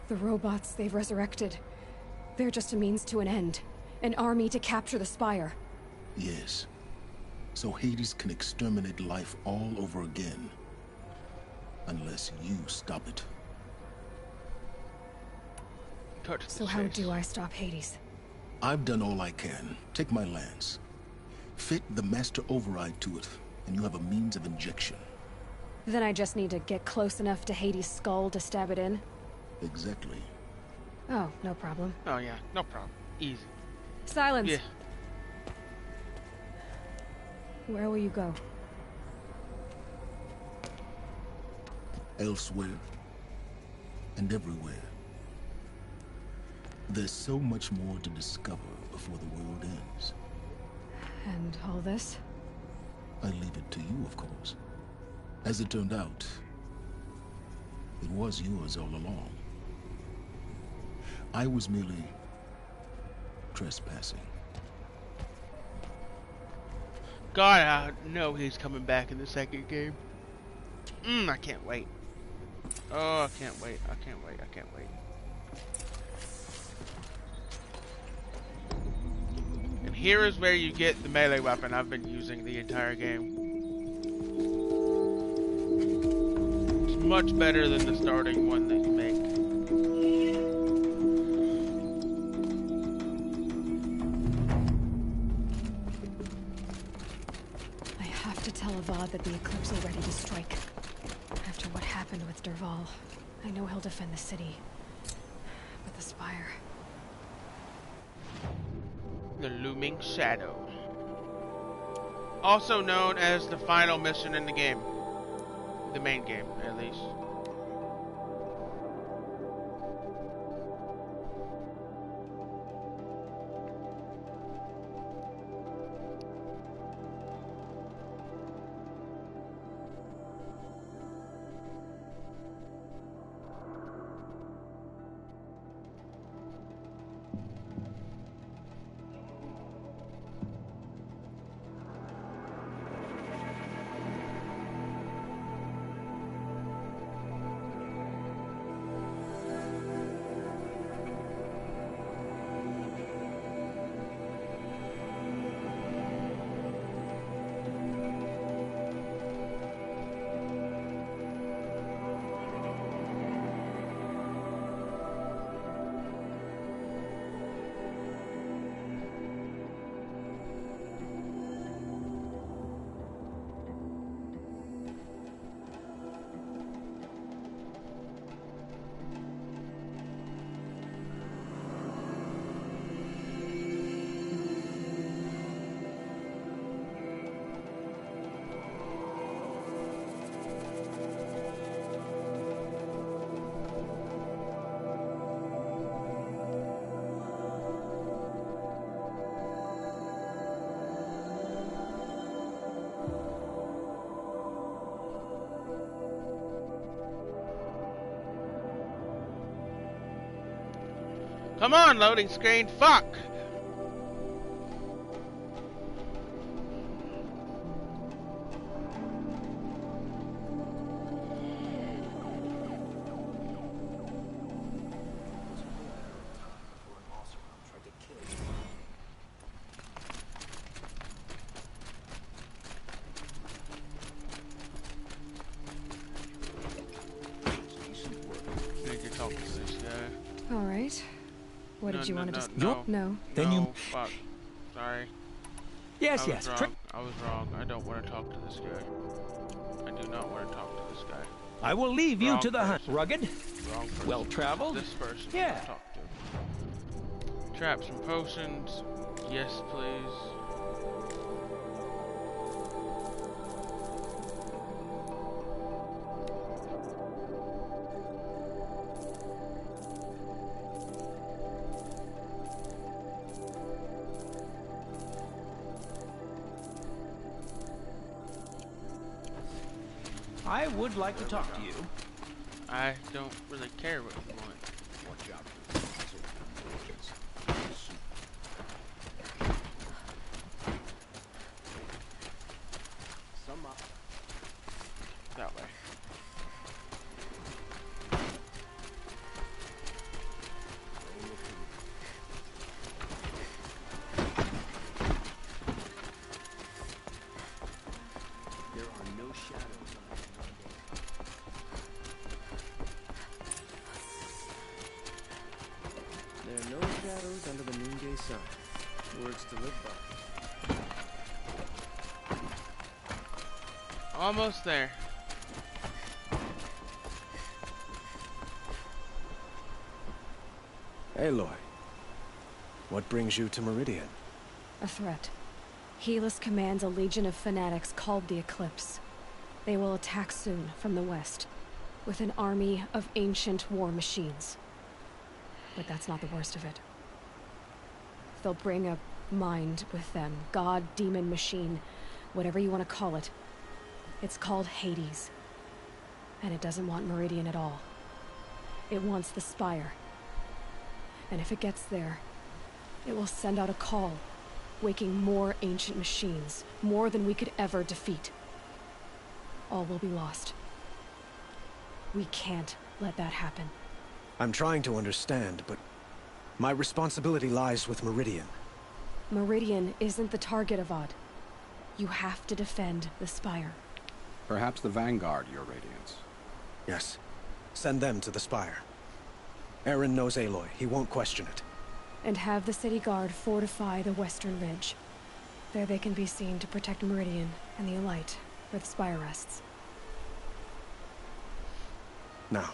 the robots they've resurrected... they're just a means to an end. An army to capture the Spire. Yes. So Hades can exterminate life all over again. Unless you stop it. touch the So how do I stop Hades? I've done all I can. Take my lance. Fit the master override to it, and you have a means of injection. Then I just need to get close enough to Hades' skull to stab it in? Exactly. Oh, no problem. Oh yeah, no problem. Easy. Silence. Yeah. Where will you go? Elsewhere. And everywhere. There's so much more to discover before the world ends. And all this? I leave it to you, of course. As it turned out, it was yours all along. I was merely trespassing. God, I know he's coming back in the second game. I can't wait. Oh, I can't wait. I can't wait. I can't wait. And here is where you get the melee weapon I've been using the entire game. It's much better than the starting one that you make. I have to tell Avad that the Eclipse are ready to strike. After what happened with Dervahl, I know he'll defend the city. But the Spire... The Looming Shadow. Also known as the final mission in the game. The main game, at least. Come on, loading screen. Fuck! Need to talk to this guy. All right. What did you want to just... No. Then you... Fuck. Sorry. Yes, yes. I was wrong. I don't want to talk to this guy. I do not want to talk to this guy. I will leave you to the hunt. Rugged? Wrong person. Well-traveled? This person Yeah. to talk to. Traps and potions. Yes, please. I would like to talk to you. I don't really care what you want. Watch out. Some up. That way. There are no shadows on it. son. Words to live by. Almost there. Aloy, what brings you to Meridian? A threat. Helis commands a legion of fanatics called the Eclipse. They will attack soon from the west, with an army of ancient war machines. But that's not the worst of it. They'll bring a mind with them. God, demon, machine, whatever you want to call it. It's called Hades. And it doesn't want Meridian at all. It wants the Spire. And if it gets there, it will send out a call, waking more ancient machines, more than we could ever defeat. All will be lost. We can't let that happen. I'm trying to understand, but my responsibility lies with Meridian. Meridian isn't the target, Avad. You have to defend the Spire. Perhaps the Vanguard, Your Radiance. Yes. Send them to the Spire. Aaron knows Aloy. He won't question it. And have the city guard fortify the western ridge. There they can be seen to protect Meridian and the Elite, where the Spire rests. Now,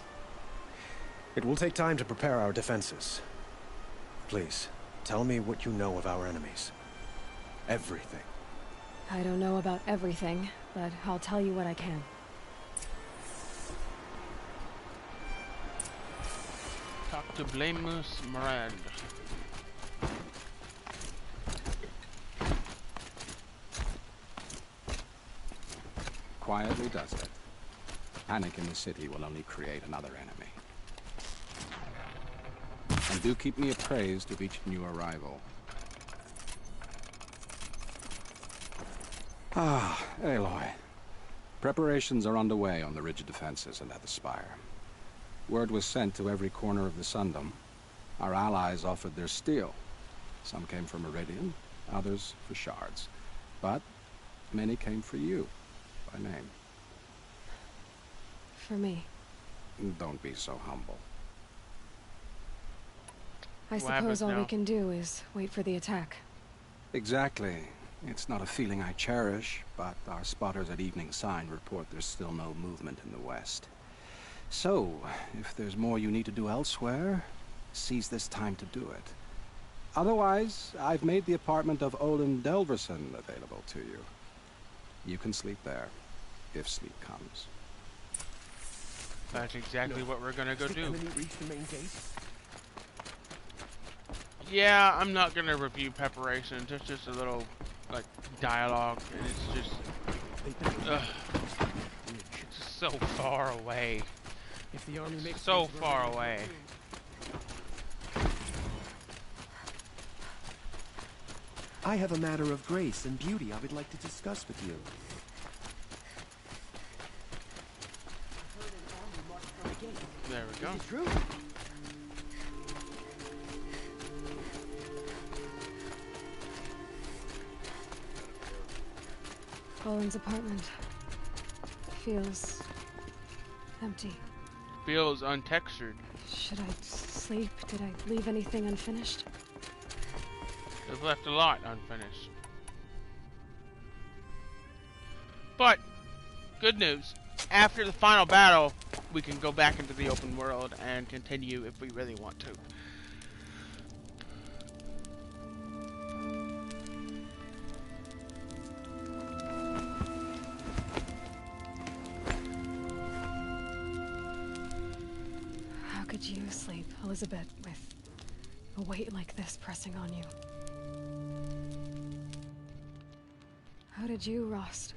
it will take time to prepare our defenses. Please, tell me what you know of our enemies. Everything. I don't know about everything, but I'll tell you what I can. Talk to Blameless Miranda. Quietly does it. Panic in the city will only create another enemy. And do keep me appraised of each new arrival. Ah, Aloy. Preparations are underway on the ridge defenses and at the Spire. Word was sent to every corner of the Sundom. Our allies offered their steel. Some came for Meridian, others for shards. But many came for you, by name. For me. Don't be so humble. I suppose all we can do is wait for the attack. Exactly. It's not a feeling I cherish, but our spotters at Evening Sign report there's still no movement in the west. So, if there's more you need to do elsewhere, seize this time to do it. Otherwise, I've made the apartment of Olin Delverson available to you. You can sleep there, if sleep comes. That's exactly what we're gonna go do. Reach the main gate? Yeah, I'm not gonna review preparations. It's just a little, like, dialogue, and it's just... it's just so far away. If the army makes so far away. I have a matter of grace and beauty I would like to discuss with you. There we go. Is it true? Olin's apartment feels empty. Feels untextured. Should I sleep? Did I leave anything unfinished? They've left a lot unfinished. But, good news. After the final battle, we can go back into the open world and continue if we really want to. How could you sleep, Elizabeth, with a weight like this pressing on you? How did you, Rost,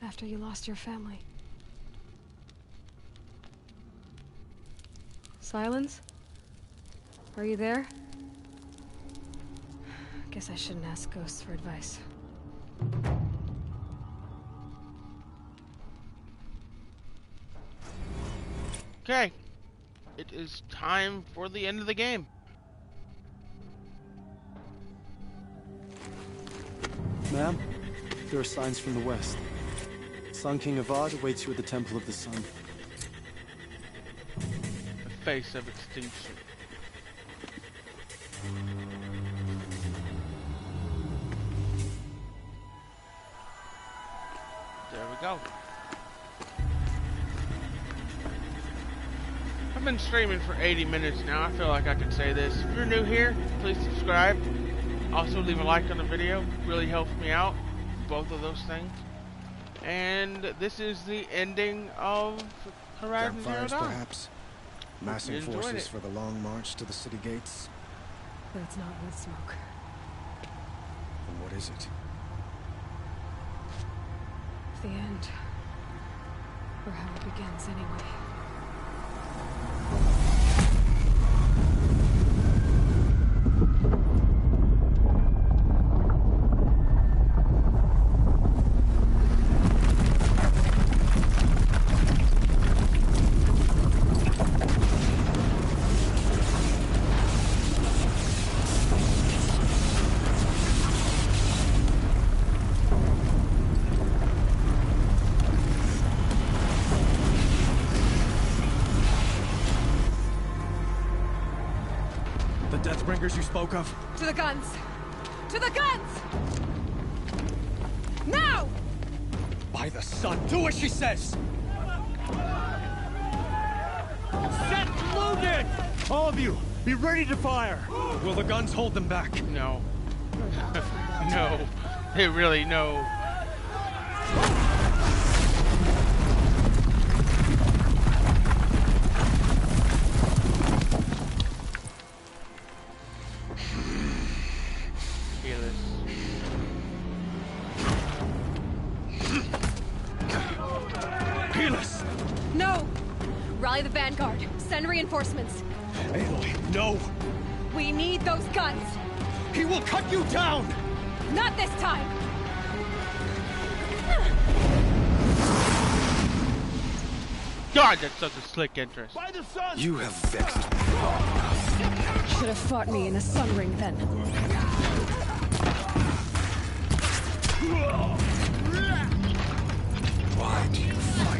after you lost your family? Silence? Are you there? Guess I shouldn't ask ghosts for advice. Okay. It is time for the end of the game. Ma'am, there are signs from the west. Sun King Avad awaits you at the Temple of the Sun. The face of extinction. I've been streaming for 80 minutes now. I feel like I could say this. If you're new here, please subscribe. Also, leave a like on the video. Really helps me out. Both of those things. And this is the ending of Horizon Zero Campfires, Dawn. perhaps? Massing forces for the long march to the city gates? That's not wood smoke. And what is it? The end. Or how it begins, anyway. Deathbringers you spoke of? To the guns! To the guns! Now! By the sun, do as she says! Set loaded! All of you, be ready to fire! Will the guns hold them back? No. No. They really no. No! Rally the vanguard. Send reinforcements. Aloy, no! We need those guns! He will cut you down! Not this time! God, that's such a slick entrance. By the sun! You have vexed me. Should have fought me in a sun ring then. Why do you fight?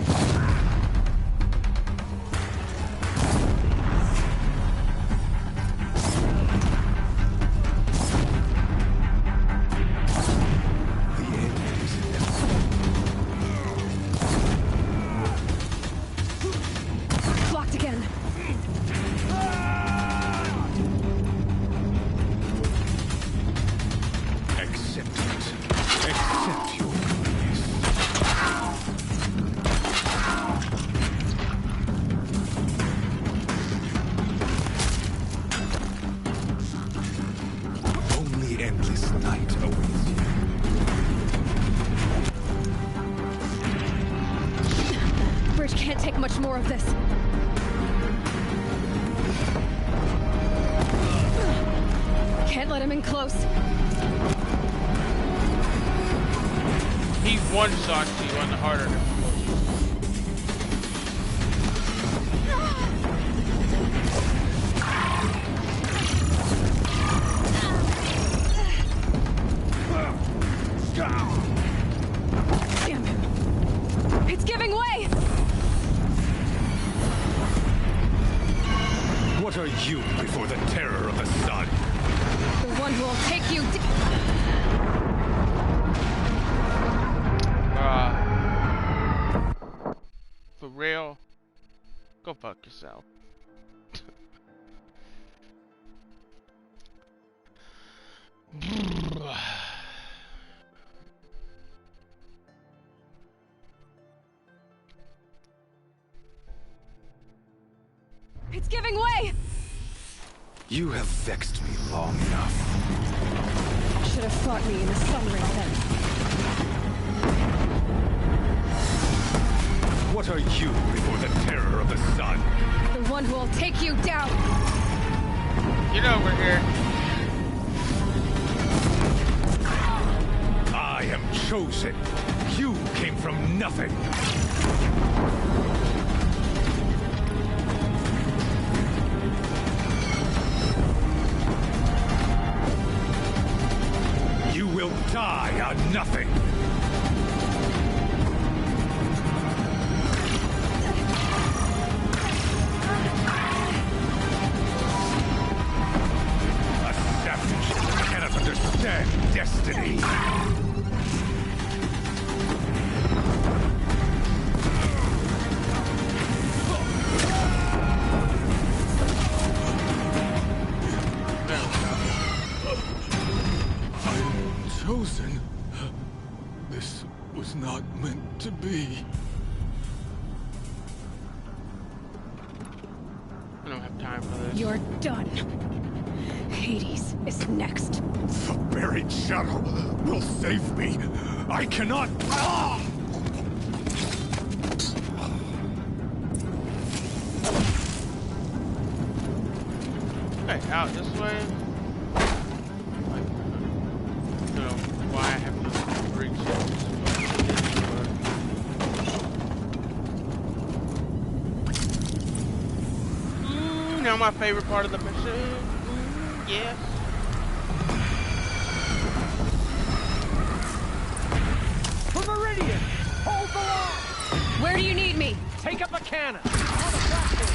Blocked again. Accept it. Accept your goodness. Only endless night awaits you. Bridge can't take much more of this. Can't let him in close. He one-shots you on the harder explosive. Damn him. It's giving way! What are you before the terror of the sun? The one who will take you For real? Go fuck yourself. It's giving way! You have vexed me long enough. Should have fought me in a sun ring then. What are you before the terror of the sun? The one who will take you down! Get over here. I am chosen. You came from nothing. You will die on nothing. A savage cannot understand destiny. to be. I don't have time for this. You're done. Hades is next. The buried shadow will save me. I cannot. Ah! Okay, out this way. I don't know why I have to bring shit. Now my favorite part of the mission. Ooh, yes. For Meridian! Hold the line! Where do you need me? Take up a cannon! On the platform!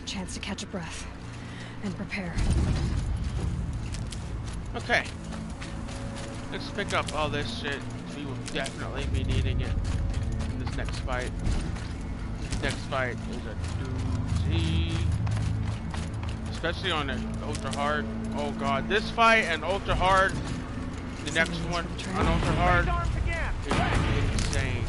Chance to catch a breath and prepare. Okay. Let's pick up all this shit. We will definitely be needing it in this next fight. This next fight is a doozy. Especially on the ultra hard. Oh god, this fight and ultra hard. The next one on ultra hard is insane.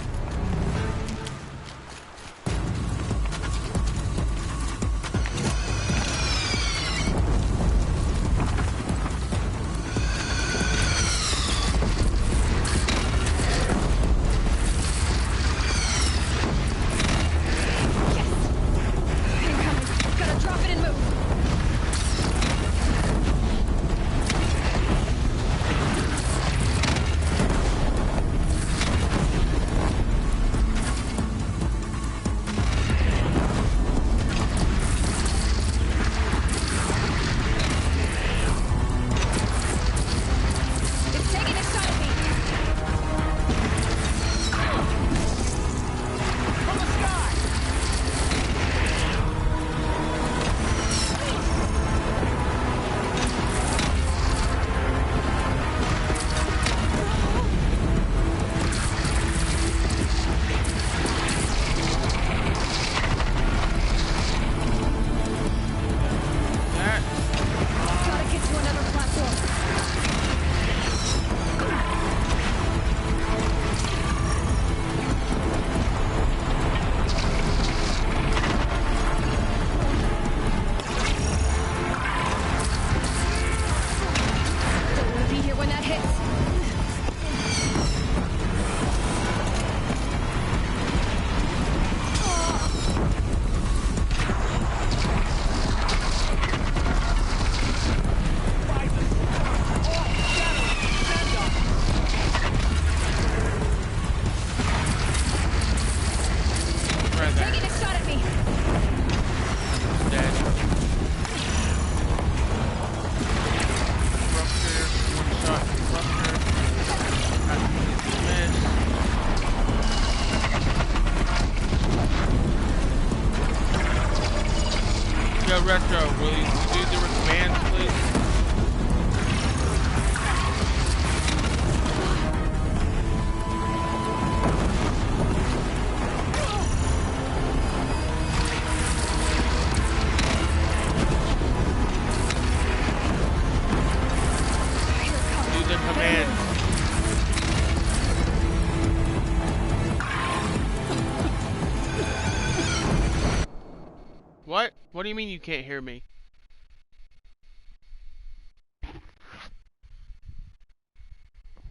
of there. Taking a shot at me. Dead. Rupture, one shot, rupture. Miss. Yo, Retro, will you do the commands, please? What? What do you mean you can't hear me?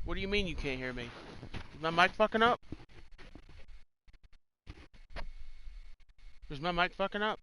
What do you mean you can't hear me? Is my mic fucking up? Is my mic fucking up?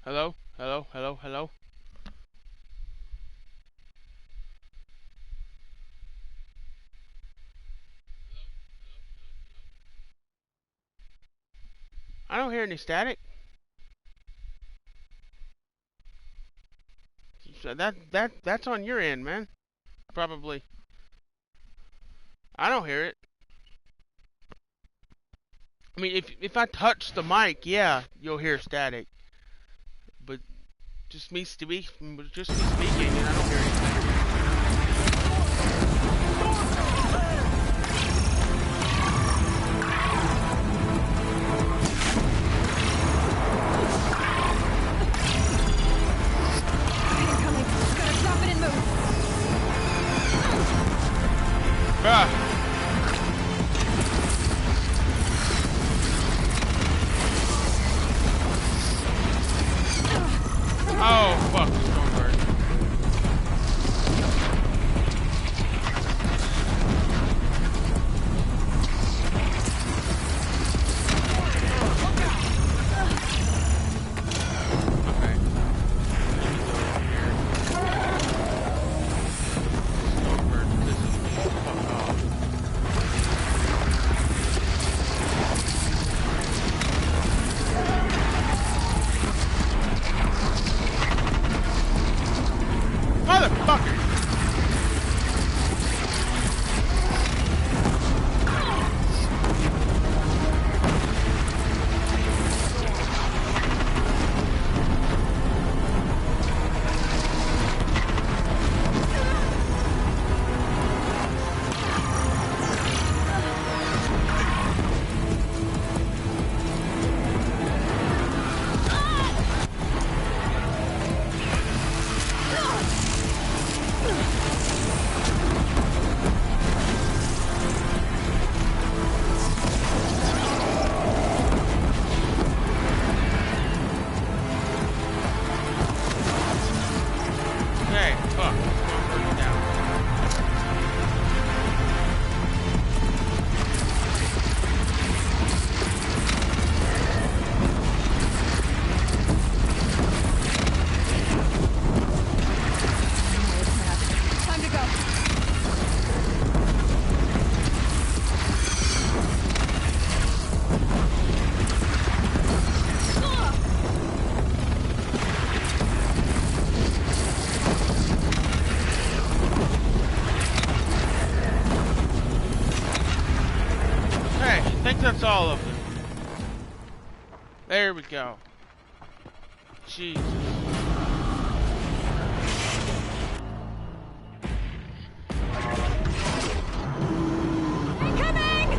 Hello? Hello? Hello? Hello? I don't hear any static. So that's on your end, man. Probably. I don't hear it. I mean, if I touch the mic, yeah, you'll hear static. But just me speaking, and I don't hear anything. Incoming. Gotta drop it and move. Ah. Oh, fuck, the Stormbird. Okay. Stormbird, this is me. Fuck off. Motherfucker! Okay, fuck. Stormbird down. Time to go. Okay, I think that's all of them. There we go. Jesus. Incoming!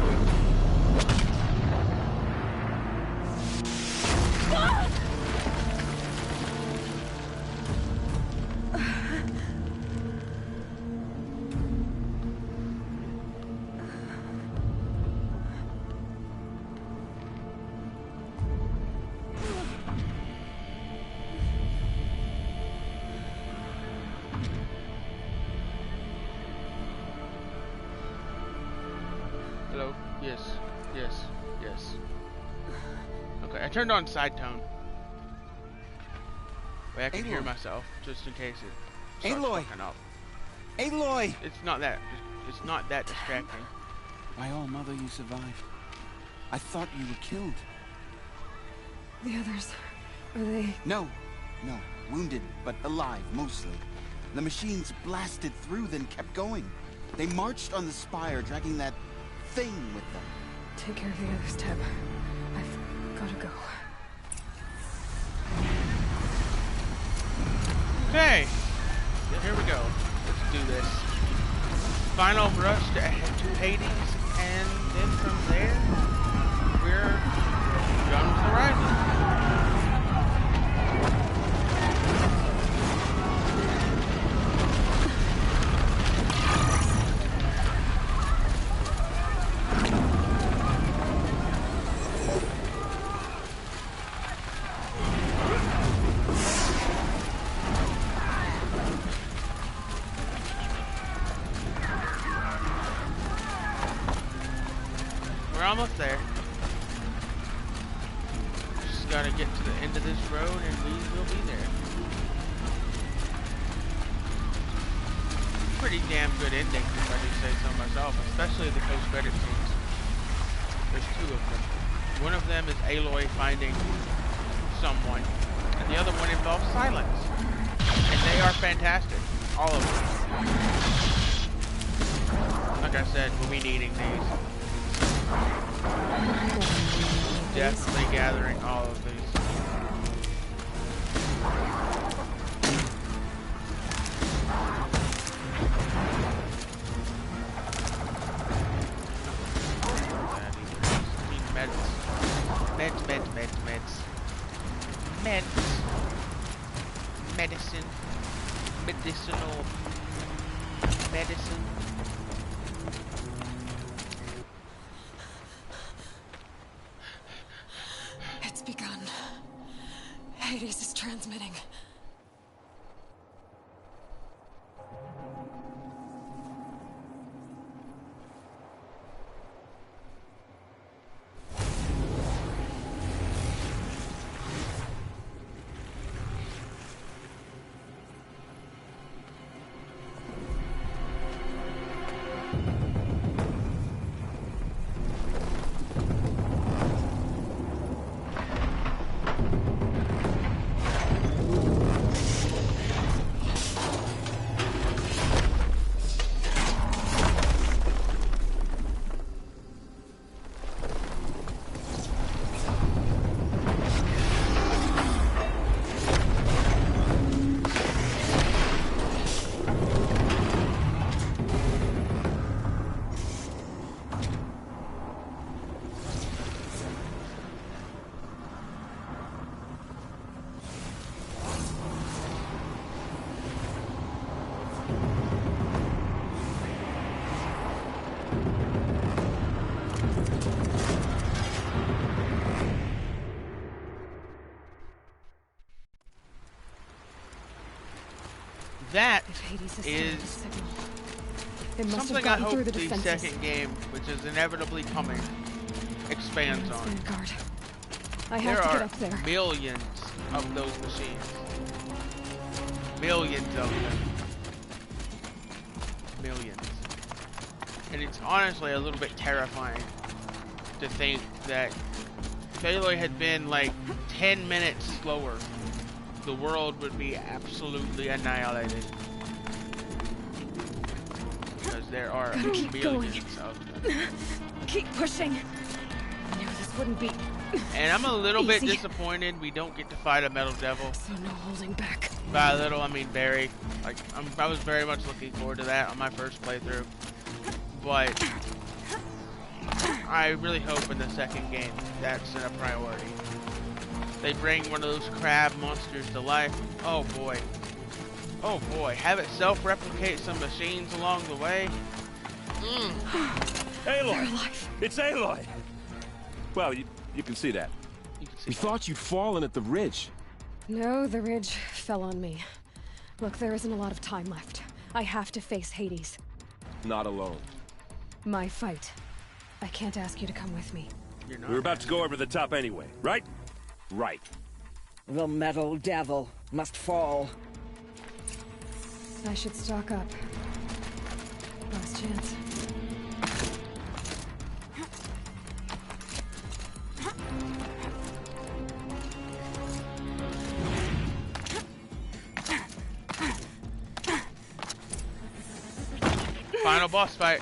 Yes. Yes. Yes. Okay, I turned on side tone. Way I can hear myself, just in case it starts fucking up. Aloy! It's not that distracting. My old mother, you survived. I thought you were killed. The others, are they... No. Wounded, but alive, mostly. The machines blasted through, then kept going. They marched on the spire, dragging that thing with them. Take care of the others, Teb. I've gotta go. Okay. Yeah, here we go. Let's do this. Final rush to Hades, and then from there, we're Guns Horizon. We're almost there. Just gotta get to the end of this road and we will be there. Pretty damn good ending, if I do say so myself, especially the post-credit scenes. There's two of them. One of them is Aloy finding someone, and the other one involves silence. And they are fantastic. All of them. Like I said, we'll be needing these. Definitely gathering all of these. I mean meds. Medicine. Medicinal. Medicine. It's begun. Hades is transmitting. That is something I hope the second game, which is inevitably coming, expands on. I have to get up there. Millions of those machines. Millions of them. Millions. And it's honestly a little bit terrifying to think that if Aloy had been like 10 minutes slower, the world would be absolutely annihilated. Because there are millions of them. Keep pushing. I knew this wouldn't be And I'm a little bit easy. disappointed we don't get to fight a Metal Devil. So no holding back. By a little, I mean very. Like, I was very much looking forward to that on my first playthrough. But I really hope in the second game that's a priority. They bring one of those crab monsters to life. Oh boy. Oh boy. Have it self-replicate some machines along the way. Aloy! It's Aloy! Well, you can see that. We thought you'd fallen at the ridge. No, the ridge fell on me. Look, there isn't a lot of time left. I have to face Hades. Not alone. My fight I can't ask you to come with me. We're about to go over the top anyway, right? Right. The metal devil must fall. I should stock up. Last chance. Final boss fight.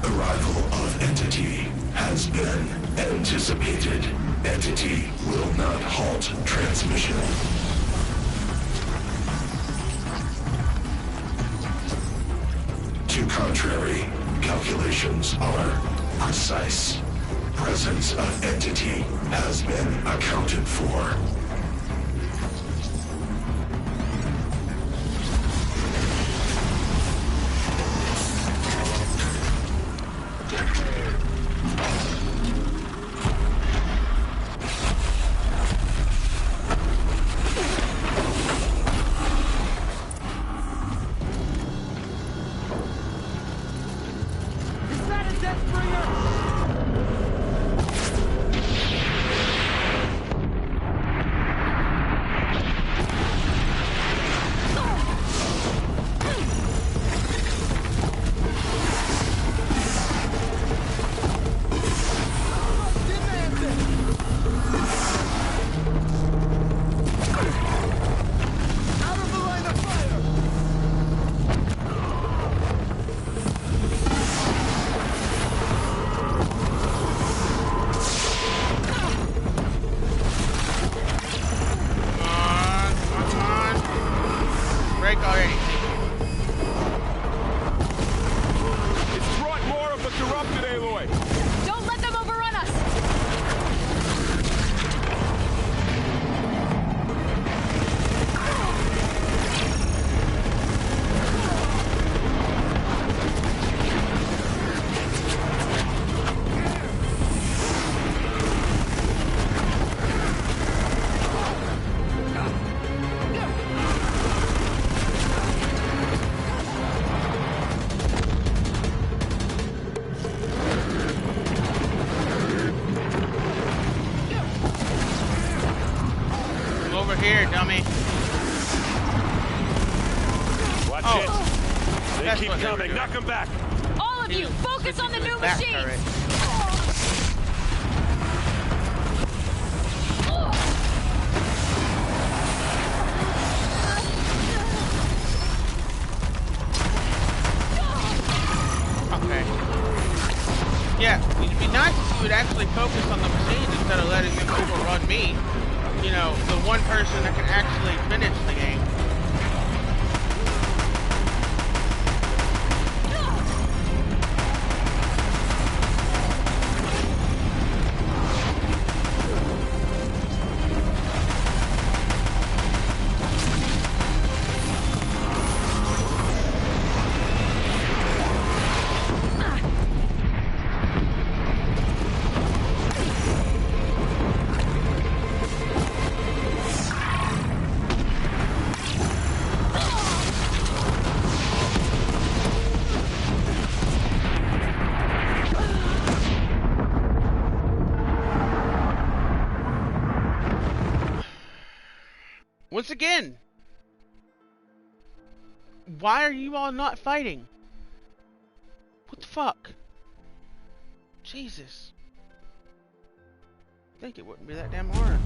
Arrival of Entity has been anticipated. Entity will not halt transmission. To contrary, calculations are precise. Presence of Entity has been accounted for. Here, dummy. Watch it. They keep coming. Knock them back. All of you, focus on the new machines. Okay. Yeah, it'd be nice if you would actually focus on the machines instead of letting them overrun me. You know, the one person that can actually finish the game. Once again, why are you all not fighting? What the fuck? Jesus. I think it wouldn't be that damn hard.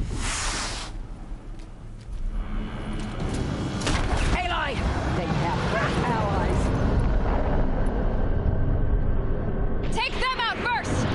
Aloy! They have both allies. Take them out first!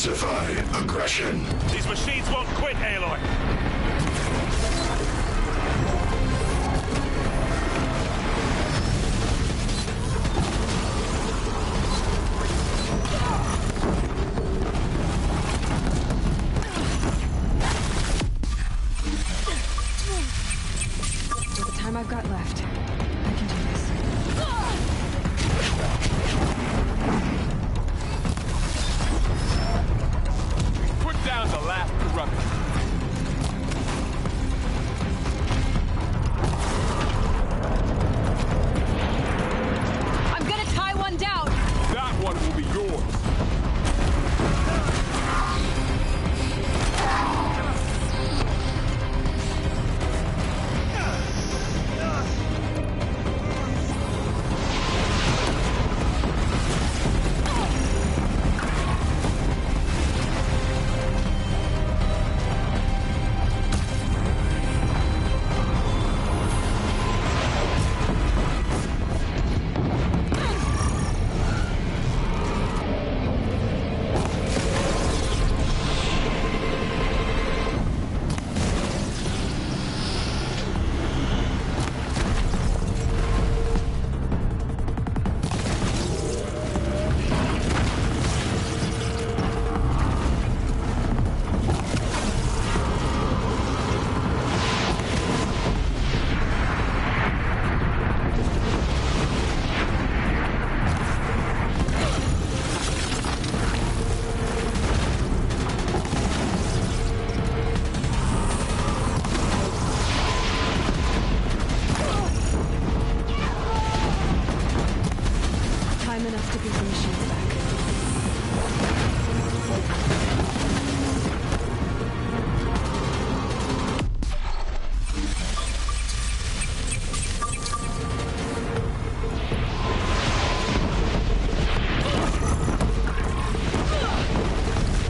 Justify aggression. These machines won't quit, Aloy. With the time I've got left, I can do this. Put down the last corruption. I'm gonna tie one down! That one will be yours. Time enough to get the machines back.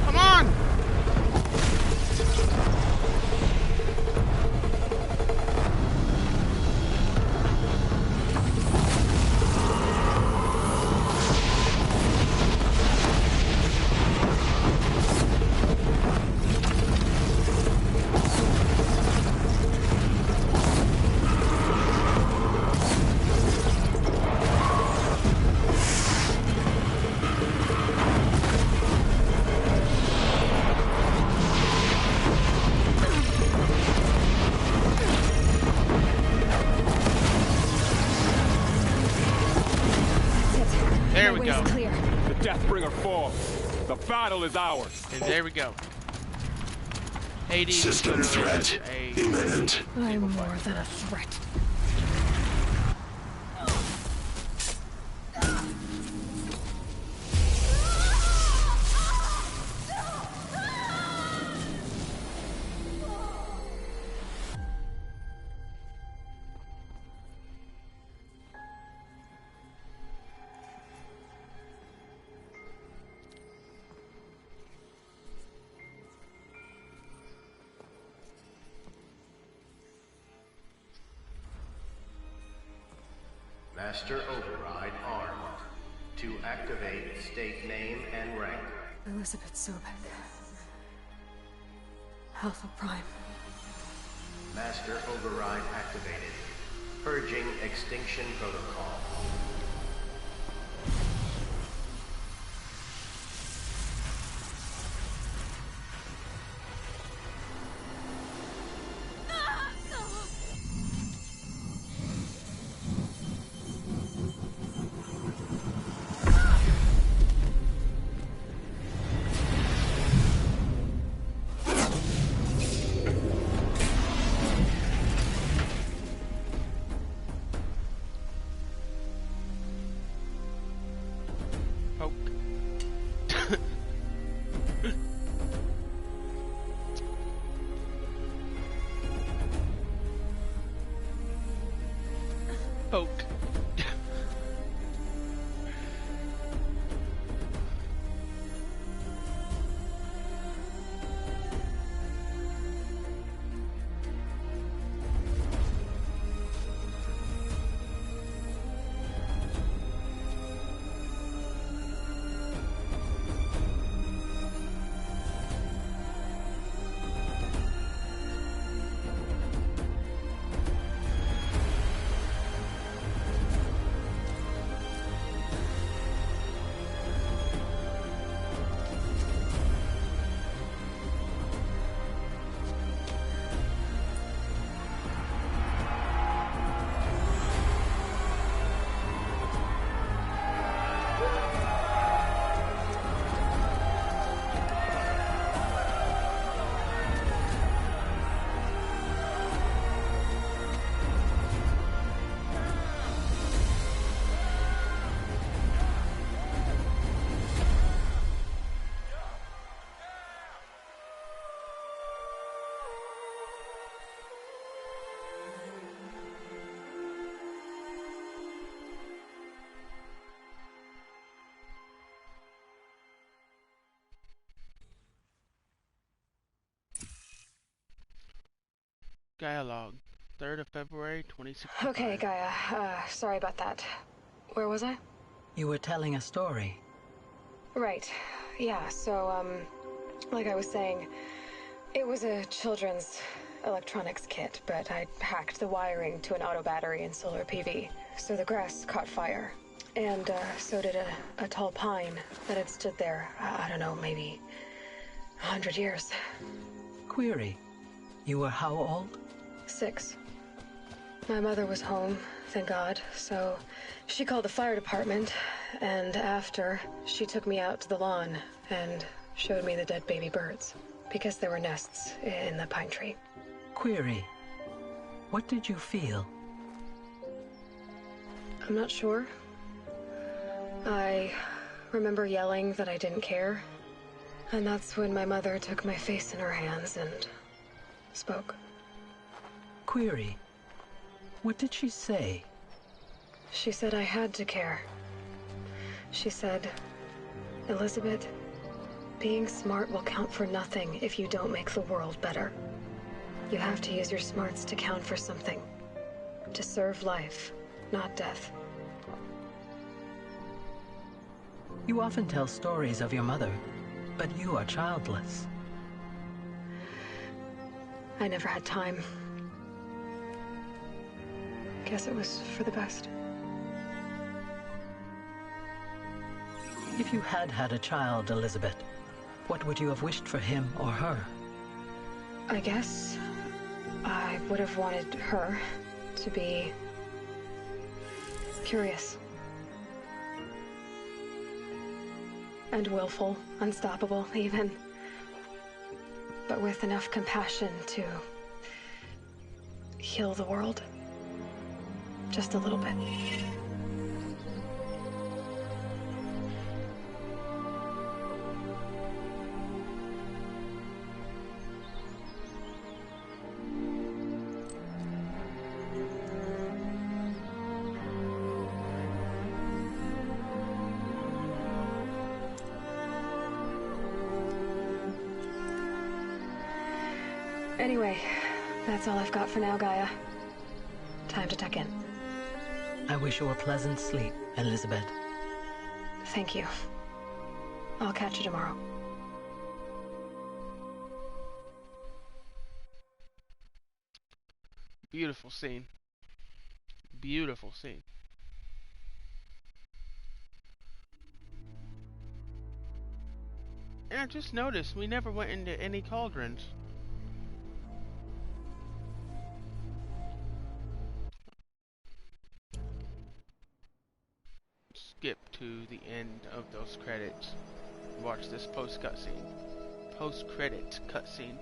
Come on! There we go. Clear. The Deathbringer falls. The battle is ours. And there we go. Hades System is literally threat a imminent. I'm more than a threat. Master Override armed. To activate, state name and rank. Elizabeth Sobek. Alpha Prime. Master Override activated. Purging Extinction Protocol. Poke. Gaia log, 3rd of February, 2065. Okay, Gaia. Sorry about that. Where was I? You were telling a story. Right. Yeah, so, like I was saying, it was a children's electronics kit, but I'd hacked the wiring to an auto battery and solar PV. So the grass caught fire. And, so did a tall pine that had stood there, I don't know, maybe 100 years. Query. You were how old? 6. My mother was home, thank God, so she called the fire department, and after, she took me out to the lawn and showed me the dead baby birds, because there were nests in the pine tree. Query. What did you feel? I'm not sure. I remember yelling that I didn't care, and that's when my mother took my face in her hands and spoke. Query. What did she say? She said I had to care. She said, Elizabeth, being smart will count for nothing if you don't make the world better. You have to use your smarts to count for something. To serve life, not death. You often tell stories of your mother, but you are childless. I never had time. Guess it was for the best. If you had had a child, Elizabeth, what would you have wished for him or her? I guess I would have wanted her to be curious. And willful, unstoppable, even. But with enough compassion to heal the world. Just a little bit. Anyway, that's all I've got for now, Gaia. Time to tuck in. I wish you a pleasant sleep, Elizabeth. Thank you. I'll catch you tomorrow. Beautiful scene. Beautiful scene. And I just noticed we never went into any cauldrons. Skip to the end of those credits. Watch this post-credit cutscene.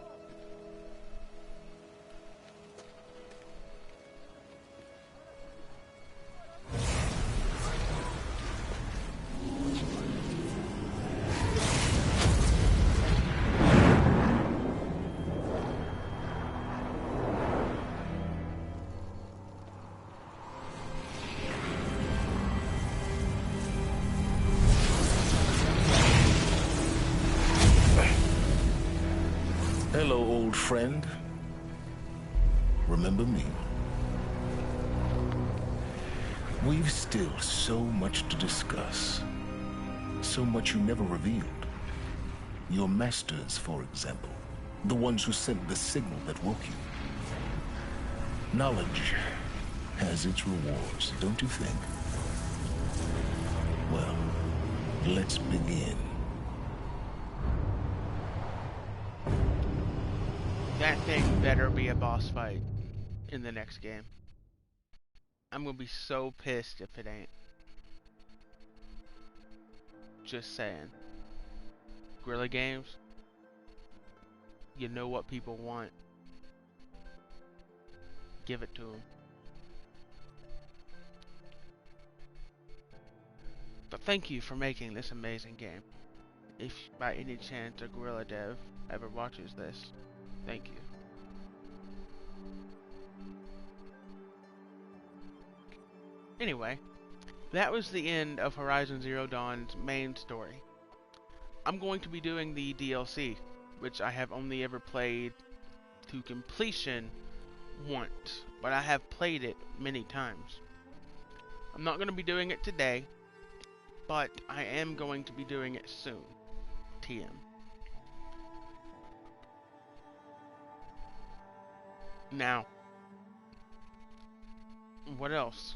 Hello, old friend. Remember me? We've still so much to discuss. So much you never revealed. Your masters, for example. The ones who sent the signal that woke you. Knowledge has its rewards, don't you think? Well, let's begin. That thing better be a boss fight in the next game. I'm gonna be so pissed if it ain't. Just saying. Guerrilla Games, you know what people want. Give it to them. But thank you for making this amazing game. If by any chance a Guerrilla dev ever watches this, thank you. Anyway, that was the end of Horizon Zero Dawn's main story. I'm going to be doing the DLC, which I have only ever played to completion once, but I have played it many times. I'm not going to be doing it today, but I am going to be doing it soon. TM. Now, what else?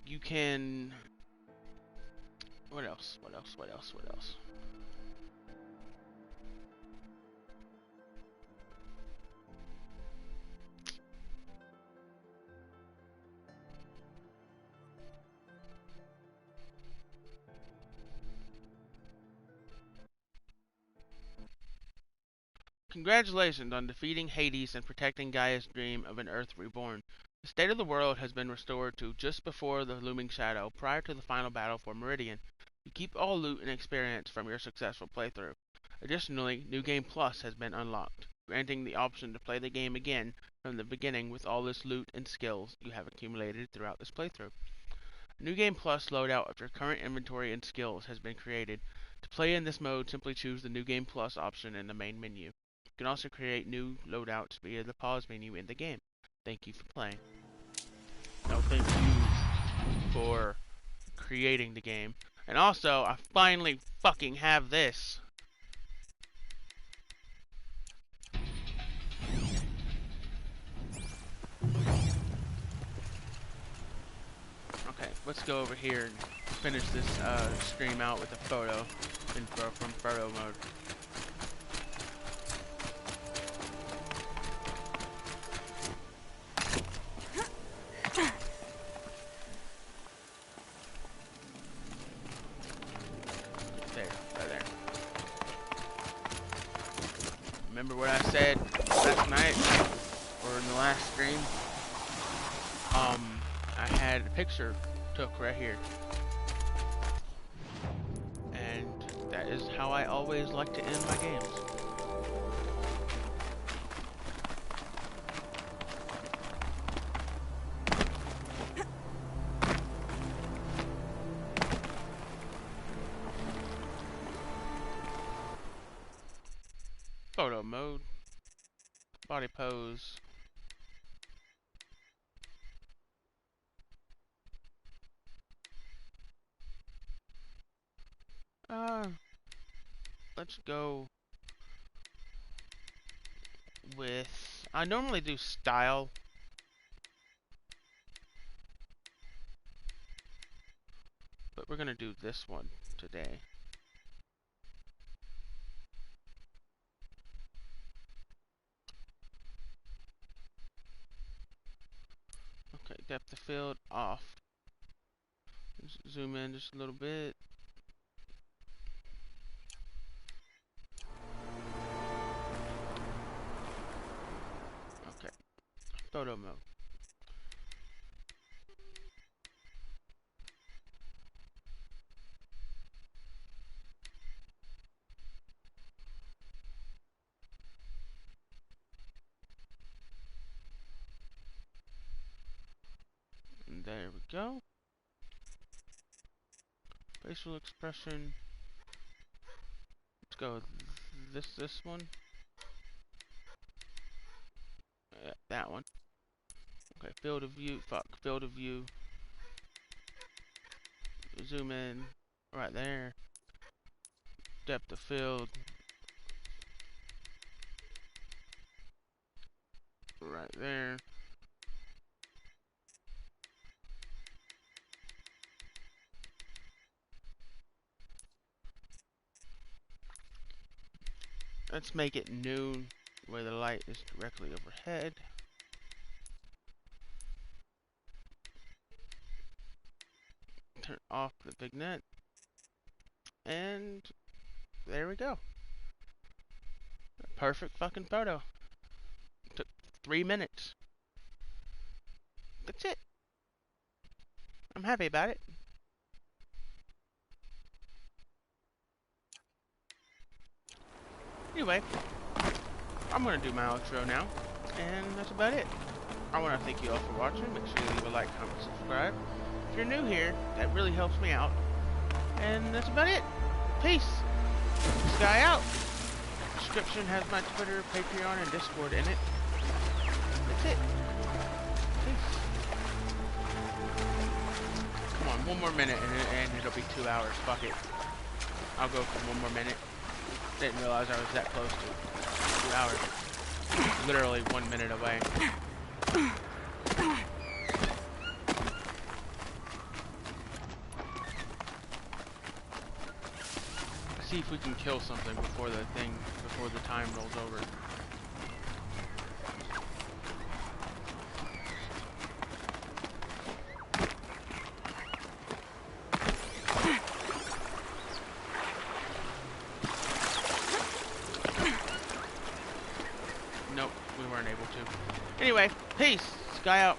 You can... What else? Congratulations on defeating Hades and protecting Gaia's dream of an Earth reborn. The state of the world has been restored to just before the looming shadow, prior to the final battle for Meridian. You keep all loot and experience from your successful playthrough. Additionally, New Game Plus has been unlocked, granting the option to play the game again from the beginning with all this loot and skills you have accumulated throughout this playthrough. New Game Plus loadout of your current inventory and skills has been created. To play in this mode, simply choose the New Game Plus option in the main menu. You can also create new loadouts via the pause menu in the game. Thank you for playing. No, thank you for creating the game. And also, I finally fucking have this. Okay, let's go over here and finish this stream out with a photo from photo mode. Remember what I said last night, or in the last stream? I had a picture took right here. And that is how I always like to end my games. Photo mode, body pose. Let's go with, I normally do style, but we're gonna do this one today. Okay, depth of field off. Zoom in just a little bit. Okay, photo mode. And there we go. Facial expression. Let's go with this one. That one. Okay, field of view. Field of view. Zoom in right there. Depth of field. Right there. Let's make it noon where the light is directly overhead. Turn off the vignette. And there we go. A perfect fucking photo. Took 3 minutes. That's it. I'm happy about it. Anyway, I'm going to do my outro now, and that's about it. I want to thank you all for watching. Make sure you leave a like, comment, subscribe. If you're new here, that really helps me out. And that's about it. Peace. Sky out. description has my Twitter, Patreon, and Discord in it. That's it. Peace. Come on, one more minute and it'll be 2 hours. Fuck it. I'll go for one more minute. Didn't realize I was that close to 2 hours. Literally 1 minute away. See if we can kill something before the time rolls over. Nope, we weren't able to. Anyway, peace. Sky out.